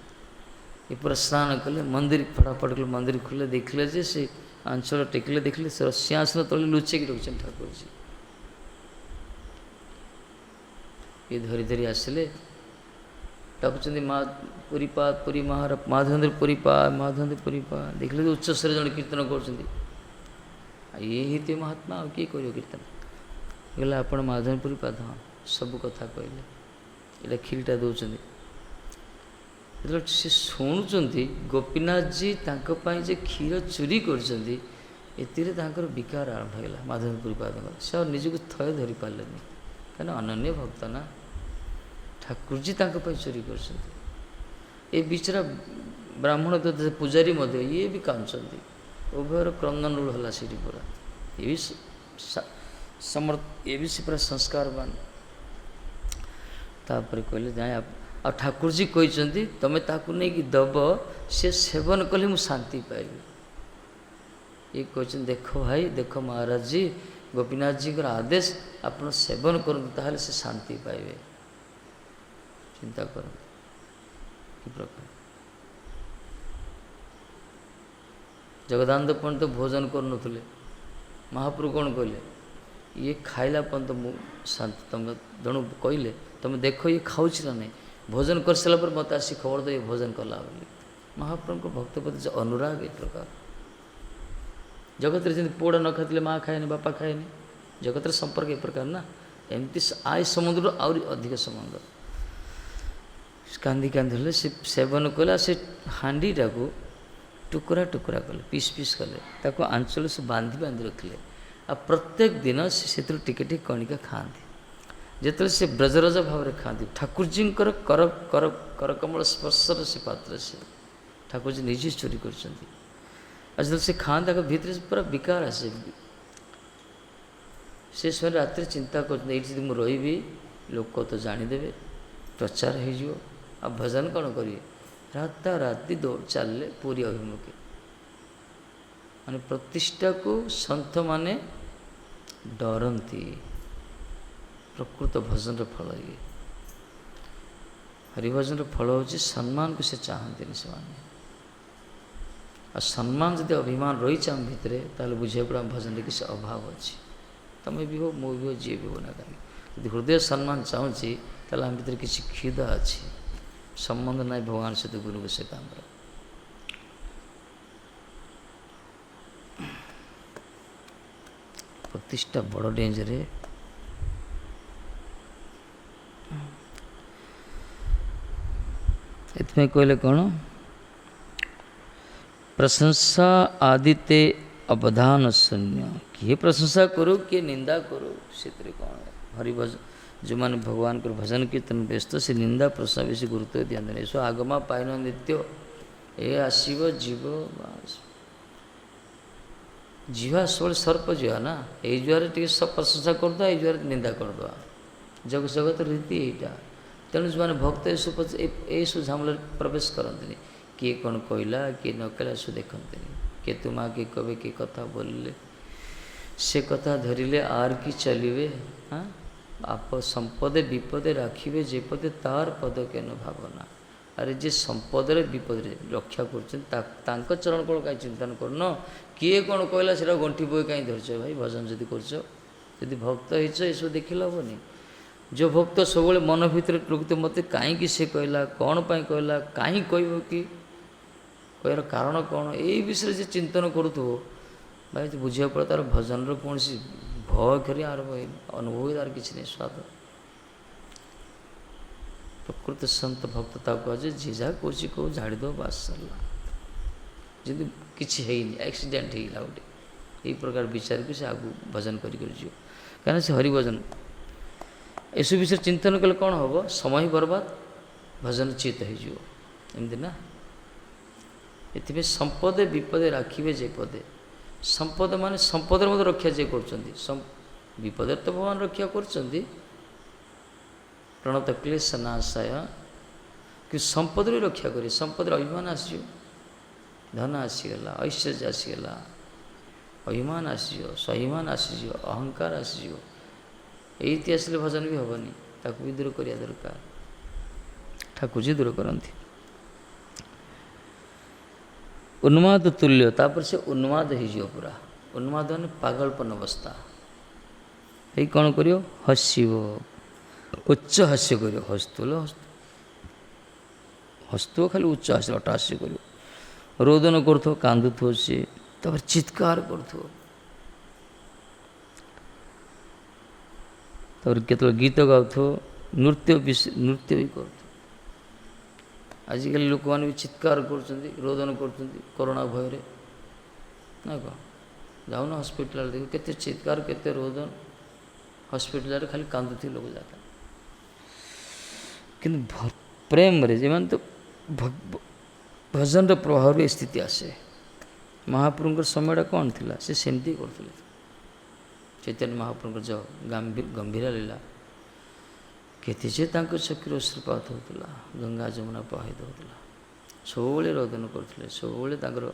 S1: ଏ ପୁରା ସ୍ନାନ କଲେ, ମନ୍ଦିର ଫଟାଫଟ କଲେ, ମନ୍ଦିର ଖୋଲିଲେ, ଦେଖିଲେ ଯେ ସେ ଆଞ୍ଚଳ ଟେକିଲେ, ଦେଖିଲେ ସେ ସିଂହାସନ ତଳେ ଲୁଚେଇକି ରଖିଛନ୍ତି ଠାକୁରଜୀ। ଏ ଧରି ଧରି ଆସିଲେ, ଡାକୁଛନ୍ତି ମା ପୁରୀପାଦ, ପୁରୀ ମାଧବେନ୍ଦ୍ର ପୁରୀପାଦ, ମାଧବେନ୍ଦ୍ର ପୁରୀପାଦ। ଦେଖିଲେ ଯେ ଉଚ୍ଚସ୍ୱରରେ ଜଣେ କୀର୍ତ୍ତନ କରୁଛନ୍ତି, ये ही महात्मा ଆଉ କିଏ କରିବ କୀର୍ତ୍ତନ। କହିଲେ ଆପଣ ମାଧବପୁରୀ ପାଦ ସବୁ କଥା କହିଲେ, ଏଇଟା କ୍ଷୀରିଟା ଦେଉଛନ୍ତି। ଯେତେବେଳେ ସେ ଶୁଣୁଛନ୍ତି ଗୋପୀନାଥଜୀ ତାଙ୍କ ପାଇଁ ଯେ କ୍ଷୀର ଚୋରି କରିଛନ୍ତି, ଏଥିରେ ତାଙ୍କର ବିକାର ଆରମ୍ଭ ହେଇଗଲା ମାଧବପୁରୀ ପାଦଙ୍କର। ସେ ଆଉ ନିଜକୁ ଥୟ ଧରିପାରିଲେନି, କାରଣ ଅନନ୍ୟ ଭକ୍ତ ନା, ଠାକୁରଜୀ ତାଙ୍କ ପାଇଁ ଚୋରି କରିଛନ୍ତି। ଏ ବିଚରା ବ୍ରାହ୍ମଣ ପୂଜାରୀ ମଧ୍ୟ ଇଏ ବି କାନ୍ଦୁଛନ୍ତି, ଉଭୟର କ୍ରନ୍ଦନଳୁ ହେଲା ସେଠି ପୁରା। ଇଏ ବି ଇଏ ବି ସେ ପୁରା ସଂସ୍କାରବାନ। ତାପରେ କହିଲେ ନାଇଁ, ଆଉ ଠାକୁରଜୀ କହିଛନ୍ତି ତମେ ତାକୁ ନେଇକି ଦେବ, ସେ ସେବନ କଲେ ମୁଁ ଶାନ୍ତି ପାଇବି। ଇଏ କହିଛନ୍ତି ଦେଖ ଭାଇ, ଦେଖ ମହାରାଜଜୀ, ଗୋପୀନାଥଜୀଙ୍କର ଆଦେଶ, ଆପଣ ସେବନ କରନ୍ତୁ, ତାହେଲେ ସେ ଶାନ୍ତି ପାଇବେ। ଚିନ୍ତା କରନ୍ତୁ କି ପ୍ରକାର। ଜଗଦାନନ୍ଦ ପଣ୍ଡିତ ଭୋଜନ କରୁନଥିଲେ, ମହାପ୍ରଭୁ କ'ଣ କହିଲେ, ଇଏ ଖାଇଲା ପର୍ଯ୍ୟନ୍ତ ମୁଁ ଶାନ୍ତି। ତମେ ଜଣୁ କହିଲେ ତମେ ଦେଖ ଇଏ ଖାଉଛି ନା ନାହିଁ, ଭୋଜନ କରିସାରିଲା ପରେ ମୋତେ ଆସି ଖବର ଦେଇ ଭୋଜନ କଲା ବୋଲି। ମହାପ୍ରଭୁଙ୍କ ଭକ୍ତ ପ୍ରତି ଯେ ଅନୁରାଗ ଏ ପ୍ରକାର। ଜଗତରେ ଯେମିତି ପୁଅଟା ନ ଖାଇଥିଲେ ମା ଖାଏନି, ବାପା ଖାଏନି, ଜଗତରେ ସମ୍ପର୍କ ଏ ପ୍ରକାର ନା। ଏମିତି ଆୟ ସମୁଦ୍ରରୁ ଆହୁରି ଅଧିକ ସମୁଦ୍ର। କାନ୍ଦି କାନ୍ଦି ହେଲେ ସେ ସେବନ କଲେ, ସେ ହାଣ୍ଡିଟାକୁ ଟୁକୁରା ଟୁକୁରା କଲେ, ପିସ୍ ପିସ୍ କଲେ, ତାକୁ ଆଞ୍ଚଳରେ ସେ ବାନ୍ଧି ବାନ୍ଧି ରଖିଲେ। ଆଉ ପ୍ରତ୍ୟେକ ଦିନ ସେ ସେଥିରୁ ଟିକେ ଟିକେ କଣିକା ଖାଆନ୍ତି। ଯେତେବେଳେ ସେ ବ୍ରଜରଜ ଭାବରେ ଖାଆନ୍ତି, ଠାକୁରଜୀଙ୍କର କରକମଳ ସ୍ପର୍ଶର ସେ ପାତ୍ର, ସେ ଠାକୁରଜୀ ନିଜେ ଚୋରି କରିଛନ୍ତି। ଆଉ ଯେତେବେଳେ ସେ ଖାଆନ୍ତି, ତାଙ୍କ ଭିତରେ ପୁରା ବିକାର ଆସେ। ସେ ସମୟରେ ରାତିରେ ଚିନ୍ତା କରୁଛନ୍ତି, ଏଇଠି ଯଦି ମୁଁ ରହିବି ଲୋକ ତ ଜାଣିଦେବେ, ପ୍ରଚାର ହେଇଯିବ, ଆଉ ଭଜନ କ'ଣ କରିବେ। ରାତାରାତି ଚାଲିଲେ ପୁରୀ ଅଭିମୁଖେ। ମାନେ ପ୍ରତିଷ୍ଠାକୁ ସନ୍ଥମାନେ ଡରନ୍ତି। ପ୍ରକୃତ ଭଜନର ଫଳ ଇଏ। ହରିଭଜନର ଫଳ ହେଉଛି ସମ୍ମାନକୁ ସେ ଚାହାନ୍ତିନି ସେମାନେ। ଆଉ ସମ୍ମାନ ଯଦି ଅଭିମାନ ରହିଛି ଆମ ଭିତରେ, ତାହେଲେ ବୁଝିବାକୁ ପଡ଼ିବ ଆମ ଭଜନରେ କିଛି ଅଭାବ ଅଛି। ତମେ ବି ହଉ, ମୁଁ ବି ହଉ, ଯିଏ ବି ହଉ ନା କାହିଁକି, ଯଦି ହୃଦୟ ସମ୍ମାନ ଚାହୁଁଛି, ତାହେଲେ ଆମ ଭିତରେ କିଛି କ୍ଷୁଧା ଅଛି, ସମ୍ବନ୍ଧ ନାହିଁ ଭଗବାନ ସହିତ, ଗୁରୁଙ୍କ ସହିତ ଆମର। ପ୍ରତିଷ୍ଠା ବଡ଼ ଡେଞ୍ଜରେ। ଏଥିପାଇଁ କହିଲେ କ'ଣ, ପ୍ରଶଂସା ଆଦିତେ ଅବଧାନ ଶୂନ୍ୟ। କିଏ ପ୍ରଶଂସା କରୁ, କିଏ ନିନ୍ଦା କରୁ, ସେଥିରେ କ'ଣ। ହରିଭଜନ ଯେଉଁମାନେ ଭଗବାନଙ୍କର ଭଜନ କୀର୍ତ୍ତନ ବ୍ୟସ୍ତ, ସେ ନିନ୍ଦା ପ୍ରଶଂସା ବେଶୀ ଗୁରୁତ୍ୱ ଦିଅନ୍ତିନି। ଏସବୁ ଆଗମା ପାଇନ ନିତ୍ୟ, ଏ ଆସିବ ଯିବ, ବାସ୍। ଜିହା ସବୁବେଳେ ସର୍ପ ଜିହା ନା, ଏଇ ଜୁଆରେ ଟିକେ ପ୍ରଶଂସା କରିଦେବା, ଏଇ ଜୁଆରେ ନିନ୍ଦା କରିଦେବା। ଜଗତର ରୀତି ଏଇଟା। ତେଣୁ ଯେଉଁମାନେ ଭକ୍ତ ଏସବୁ ଝାମଲାରେ ପ୍ରବେଶ କରନ୍ତିନି। କିଏ କ'ଣ କହିଲା, କିଏ ନ କହିଲା, ଏସବୁ ଦେଖନ୍ତିନି। କିଏ ତୁମା କିଏ କବେ, କିଏ କଥା ବୋଲିଲେ, ସେ କଥା ଧରିଲେ ଆର୍ କି ଚାଲିବେ। ହଁ, ଆପ ସମ୍ପଦେ ବିପଦେ ରାଖିବେ ଯେ ପଦେ, ତାର ପଦ କେନ ଭାବନା। ଆରେ ଯିଏ ସମ୍ପଦରେ ବିପଦରେ ରକ୍ଷା କରୁଛନ୍ତି, ତାଙ୍କ ଚରଣ କଣ କାହିଁ ଚିନ୍ତନ କରୁନ। କିଏ କ'ଣ କହିଲା ସେଟା ଗଣ୍ଠି ବହି କାହିଁ ଧରିଛ ଭାଇ। ଭଜନ ଯଦି କରୁଛ, ଯଦି ଭକ୍ତ ହେଇଛ, ଏସବୁ ଦେଖିଲେ ହେବନି। ଯେଉଁ ଭକ୍ତ ସବୁବେଳେ ମନ ଭିତରେ ଟୁକୁତେ ମୋତେ କାହିଁକି ସେ କହିଲା, କ'ଣ ପାଇଁ କହିଲା, କାହିଁ କହିବ କି, କହିବାର କାରଣ କ'ଣ, ଏଇ ବିଷୟରେ ଯେ ଚିନ୍ତନ କରୁଥିବ ଭାଇ, ବୁଝିବାକୁ ପଡ଼େ ତା'ର ଭଜନର କୌଣସି ଭୟ କରି ଆରମ୍ଭ ହେଇନି, ଅନୁଭବ ତା'ର କିଛି ନାହିଁ, ସ୍ୱାଦ। ପ୍ରକୃତ ସନ୍ତ ଭକ୍ତ ତାକୁ କୁହାଯାଏ, ଯିଏ ଯାହା କହୁଛି କହୁ, ଝାଡ଼ିଦେବ, ବାସ୍ ସରିଲା। ଯଦି କିଛି ହେଇନି, ଆକ୍ସିଡେଣ୍ଟ ହେଇଗଲା ଗୋଟେ, ଏଇ ପ୍ରକାର ବିଚାରକୁ ସେ ଆଗକୁ ଭଜନ କରିକି ଯିବ। କାରଣ ସେ ହରିଭଜନ ଏସବୁ ବିଷୟରେ ଚିନ୍ତନ କଲେ କ'ଣ ହେବ, ସମୟ ବର୍ବାଦ, ଭଜନ ଚିତ ହେଇଯିବ, ଏମିତି ନା। ଏଥିପାଇଁ ସମ୍ପଦେ ବିପଦେ ରାଖିବେ ଯେ ପଦେ। ସମ୍ପଦ ମାନେ ସମ୍ପଦରେ ମଧ୍ୟ ରକ୍ଷା ଯିଏ କରୁଛନ୍ତି, ବିପଦରେ ତ ଭଗବାନ ରକ୍ଷା କରୁଛନ୍ତି, ପ୍ରଣତ କ୍ଲେଶ ନାଶାୟ, କିନ୍ତୁ ସମ୍ପଦରେ ରକ୍ଷା କରିବେ। ସମ୍ପଦରେ ଅଭିମାନ ଆସିଯିବ, ଧନ ଆସିଗଲା, ଐଶ୍ୱର୍ଯ୍ୟ ଆସିଗଲା, ଅଭିମାନ ଆସିଯିବ, ସ୍ୱାଭିମାନ ଆସିଯିବ, ଅହଙ୍କାର ଆସିଯିବ, ଏଇଠି ଆସିଲେ ଭଜନ ବି ହେବନି। ତାକୁ ବି ଦୂର କରିବା ଦରକାର, ଠାକୁରଜୀ ଦୂର କରନ୍ତି। ଉନ୍ମାଦ ତୁଲ୍ୟ, ତାପରେ ସେ ଉନ୍ମାଦ ହେଇଯିବ ପୁରା। ଉନ୍ମାଦ ମାନେ ପାଗଳପନ ଅବସ୍ଥା। ଏଇ କ'ଣ କରିବ, ହସିବ, ଉଚ୍ଚ ହାସ୍ୟ କରିବ। ହସୁଥିବ ଖାଲି ଉଚ୍ଚ ହାସ୍ୟ, ଅଟ୍ଟହାସ୍ୟ କରିବ। ରୋଦନ କରୁଥିବ, କାନ୍ଦୁଥିବ ସିଏ, ତାପରେ ଚିତ୍କାର କରୁଥିବ, ତାପରେ କେତେବେଳେ ଗୀତ ଗାଉଥିବ, ନୃତ୍ୟ ବି କରୁଥିବ। ଆଜିକାଲି ଲୋକମାନେ ବି ଚିତ୍କାର କରୁଛନ୍ତି, ରୋଦନ କରୁଛନ୍ତି କରୋନା ଭୟରେ, ନା କ'ଣ? ଯାଉନ ହସ୍ପିଟାଲ ଦେଖ କେତେ ଚିତ୍କାର, କେତେ ରୋଦନ, ହସ୍ପିଟାଲରେ ଖାଲି କାନ୍ଦୁଥିବେ ଲୋକ ଯାକ। କିନ୍ତୁ ପ୍ରେମରେ ଯେମାନେ ତ ଭଜନର ପ୍ରଭାବରେ ଏ ସ୍ଥିତି ଆସେ। ମହାପ୍ରଭୁଙ୍କର ସମୟଟା କ'ଣ ଥିଲା? ସେ ସେମିତି କରୁଥିଲେ। ଚୈତନ୍ୟ ମହାପ୍ରଭୁଙ୍କର ଯେଉଁ ଗମ୍ଭୀର ଲୀଳା, କେତେ ଯେ ତାଙ୍କ ଚକ୍ଷୁର ଅଶ୍ରୁପାତ ହେଉଥିଲା, ଗଙ୍ଗା ଯମୁନା ପ୍ରବାହିତ ହେଉଥିଲା। ସବୁବେଳେ ରୋଦନ କରୁଥିଲେ, ସବୁବେଳେ ତାଙ୍କର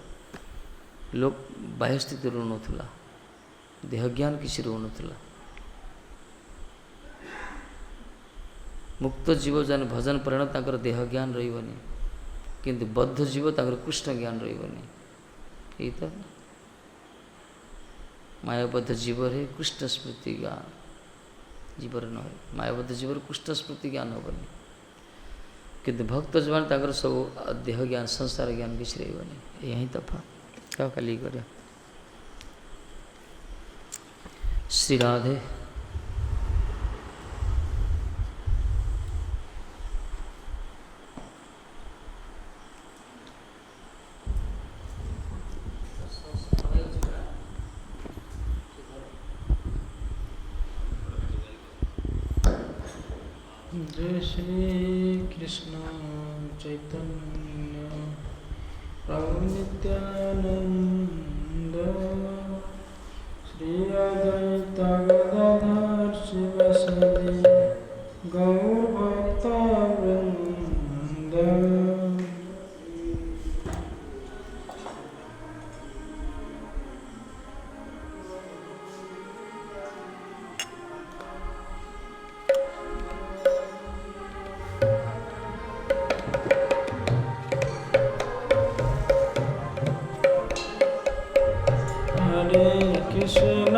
S1: ବାହ୍ୟ ସ୍ଥିତି ରହୁନଥିଲା, ଦେହ ଜ୍ଞାନ କିଛି ରହୁନଥିଲା। ମୁକ୍ତ ଜୀବ ଯାନ ଭଜନ ପରାୟଣ, ତାଙ୍କର ଦେହ ଜ୍ଞାନ ରହିବନି, କିନ୍ତୁ ବଦ୍ଧ ଜୀବ ତାଙ୍କର କୃଷ୍ଣ ଜ୍ଞାନ ରହିବନି। ଏଇ ତ ମାୟାବଦ୍ଧ ଜୀବରେ କୃଷ୍ଣ ସ୍ମୃତି ଜ୍ଞାନ ଜୀବରେ ନ ହୁଏ, ମାୟାବଦ୍ଧ ଜୀବରେ କୃଷ୍ଣ ସ୍ମୃତି ଜ୍ଞାନ ହେବନି। କିନ୍ତୁ ଭକ୍ତ ଜୀବନ ତାଙ୍କର ସବୁ ଦେହ ଜ୍ଞାନ, ସଂସାର ଜ୍ଞାନ କିଛି ରହିବନି। ଏହା ହିଁ ତଫାତ୍। क्या कली कर श्री राधे।
S2: जय श्री कृष्ण चैतन्य प्रभु नित्यानंद, श्री अद्वैत गदाधर शिवासादि गौर भक्त वृंद।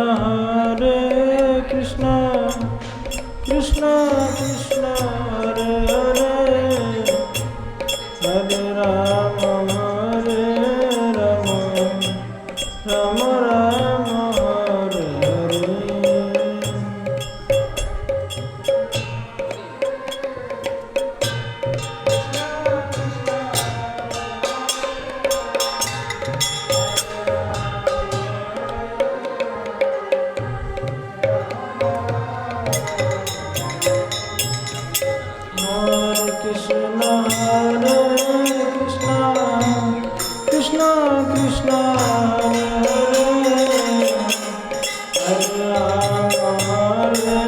S2: Hare Krishna, Krishna Krishna Hare Hare, Hare Rama Hare Rama, Rama Rama Hare Hare। Krishna Krishna Hare Hare, Hare Rama Hare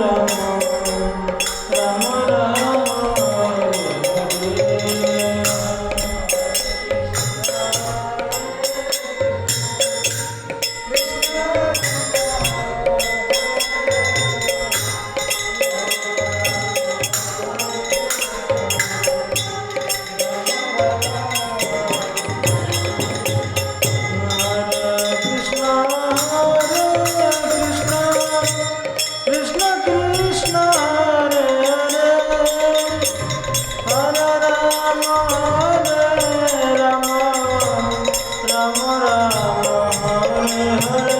S2: Rama, Rama Rama Hare Hare। Krishna Krishna Hare Hare, Hare Rama Hare Rama, Rama Rama Hare Hare।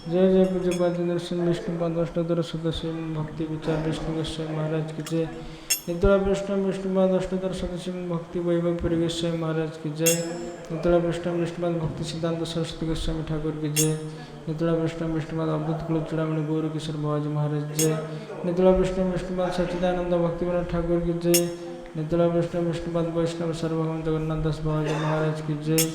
S2: जय जय पूज्यपाद दर्शन विष्णुपाद अष्टोत्तर सदस्य भक्ति विचार विष्णु गोस्वामी महाराज की जय। नितुला विष्णु विष्णुपाद अष्टोत्तर सदस्य भक्ति वैभव पुरी गोस्वामी महाराज की जय। नितुला विष्णु विष्णुपाद भक्ति सिद्धांत सरस्वती गोस्वामी ठाकुर की जय। नितुला विष्णु विष्णुपाद अद्भुत कुल चूड़ामणि गौर किशोर बाबाजी महाराज जय। नितुला विष्णु विष्णुपाद सच्चिदानंद भक्ति विनोद ठाकुर की जय। नितुला विष्णु विष्णुपाद वैष्णव सर्वभौम जगन्नाथ दास बाबाजी महाराज की जय।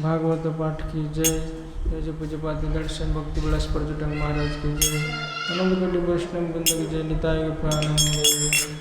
S2: भागवत पाठ की जय। जय जय पूज्यपाद दर्शन भक्ति विलास पर्यटन महाराज की जय। आनंद कोटि वैष्णव बंद की जय। निताय प्राण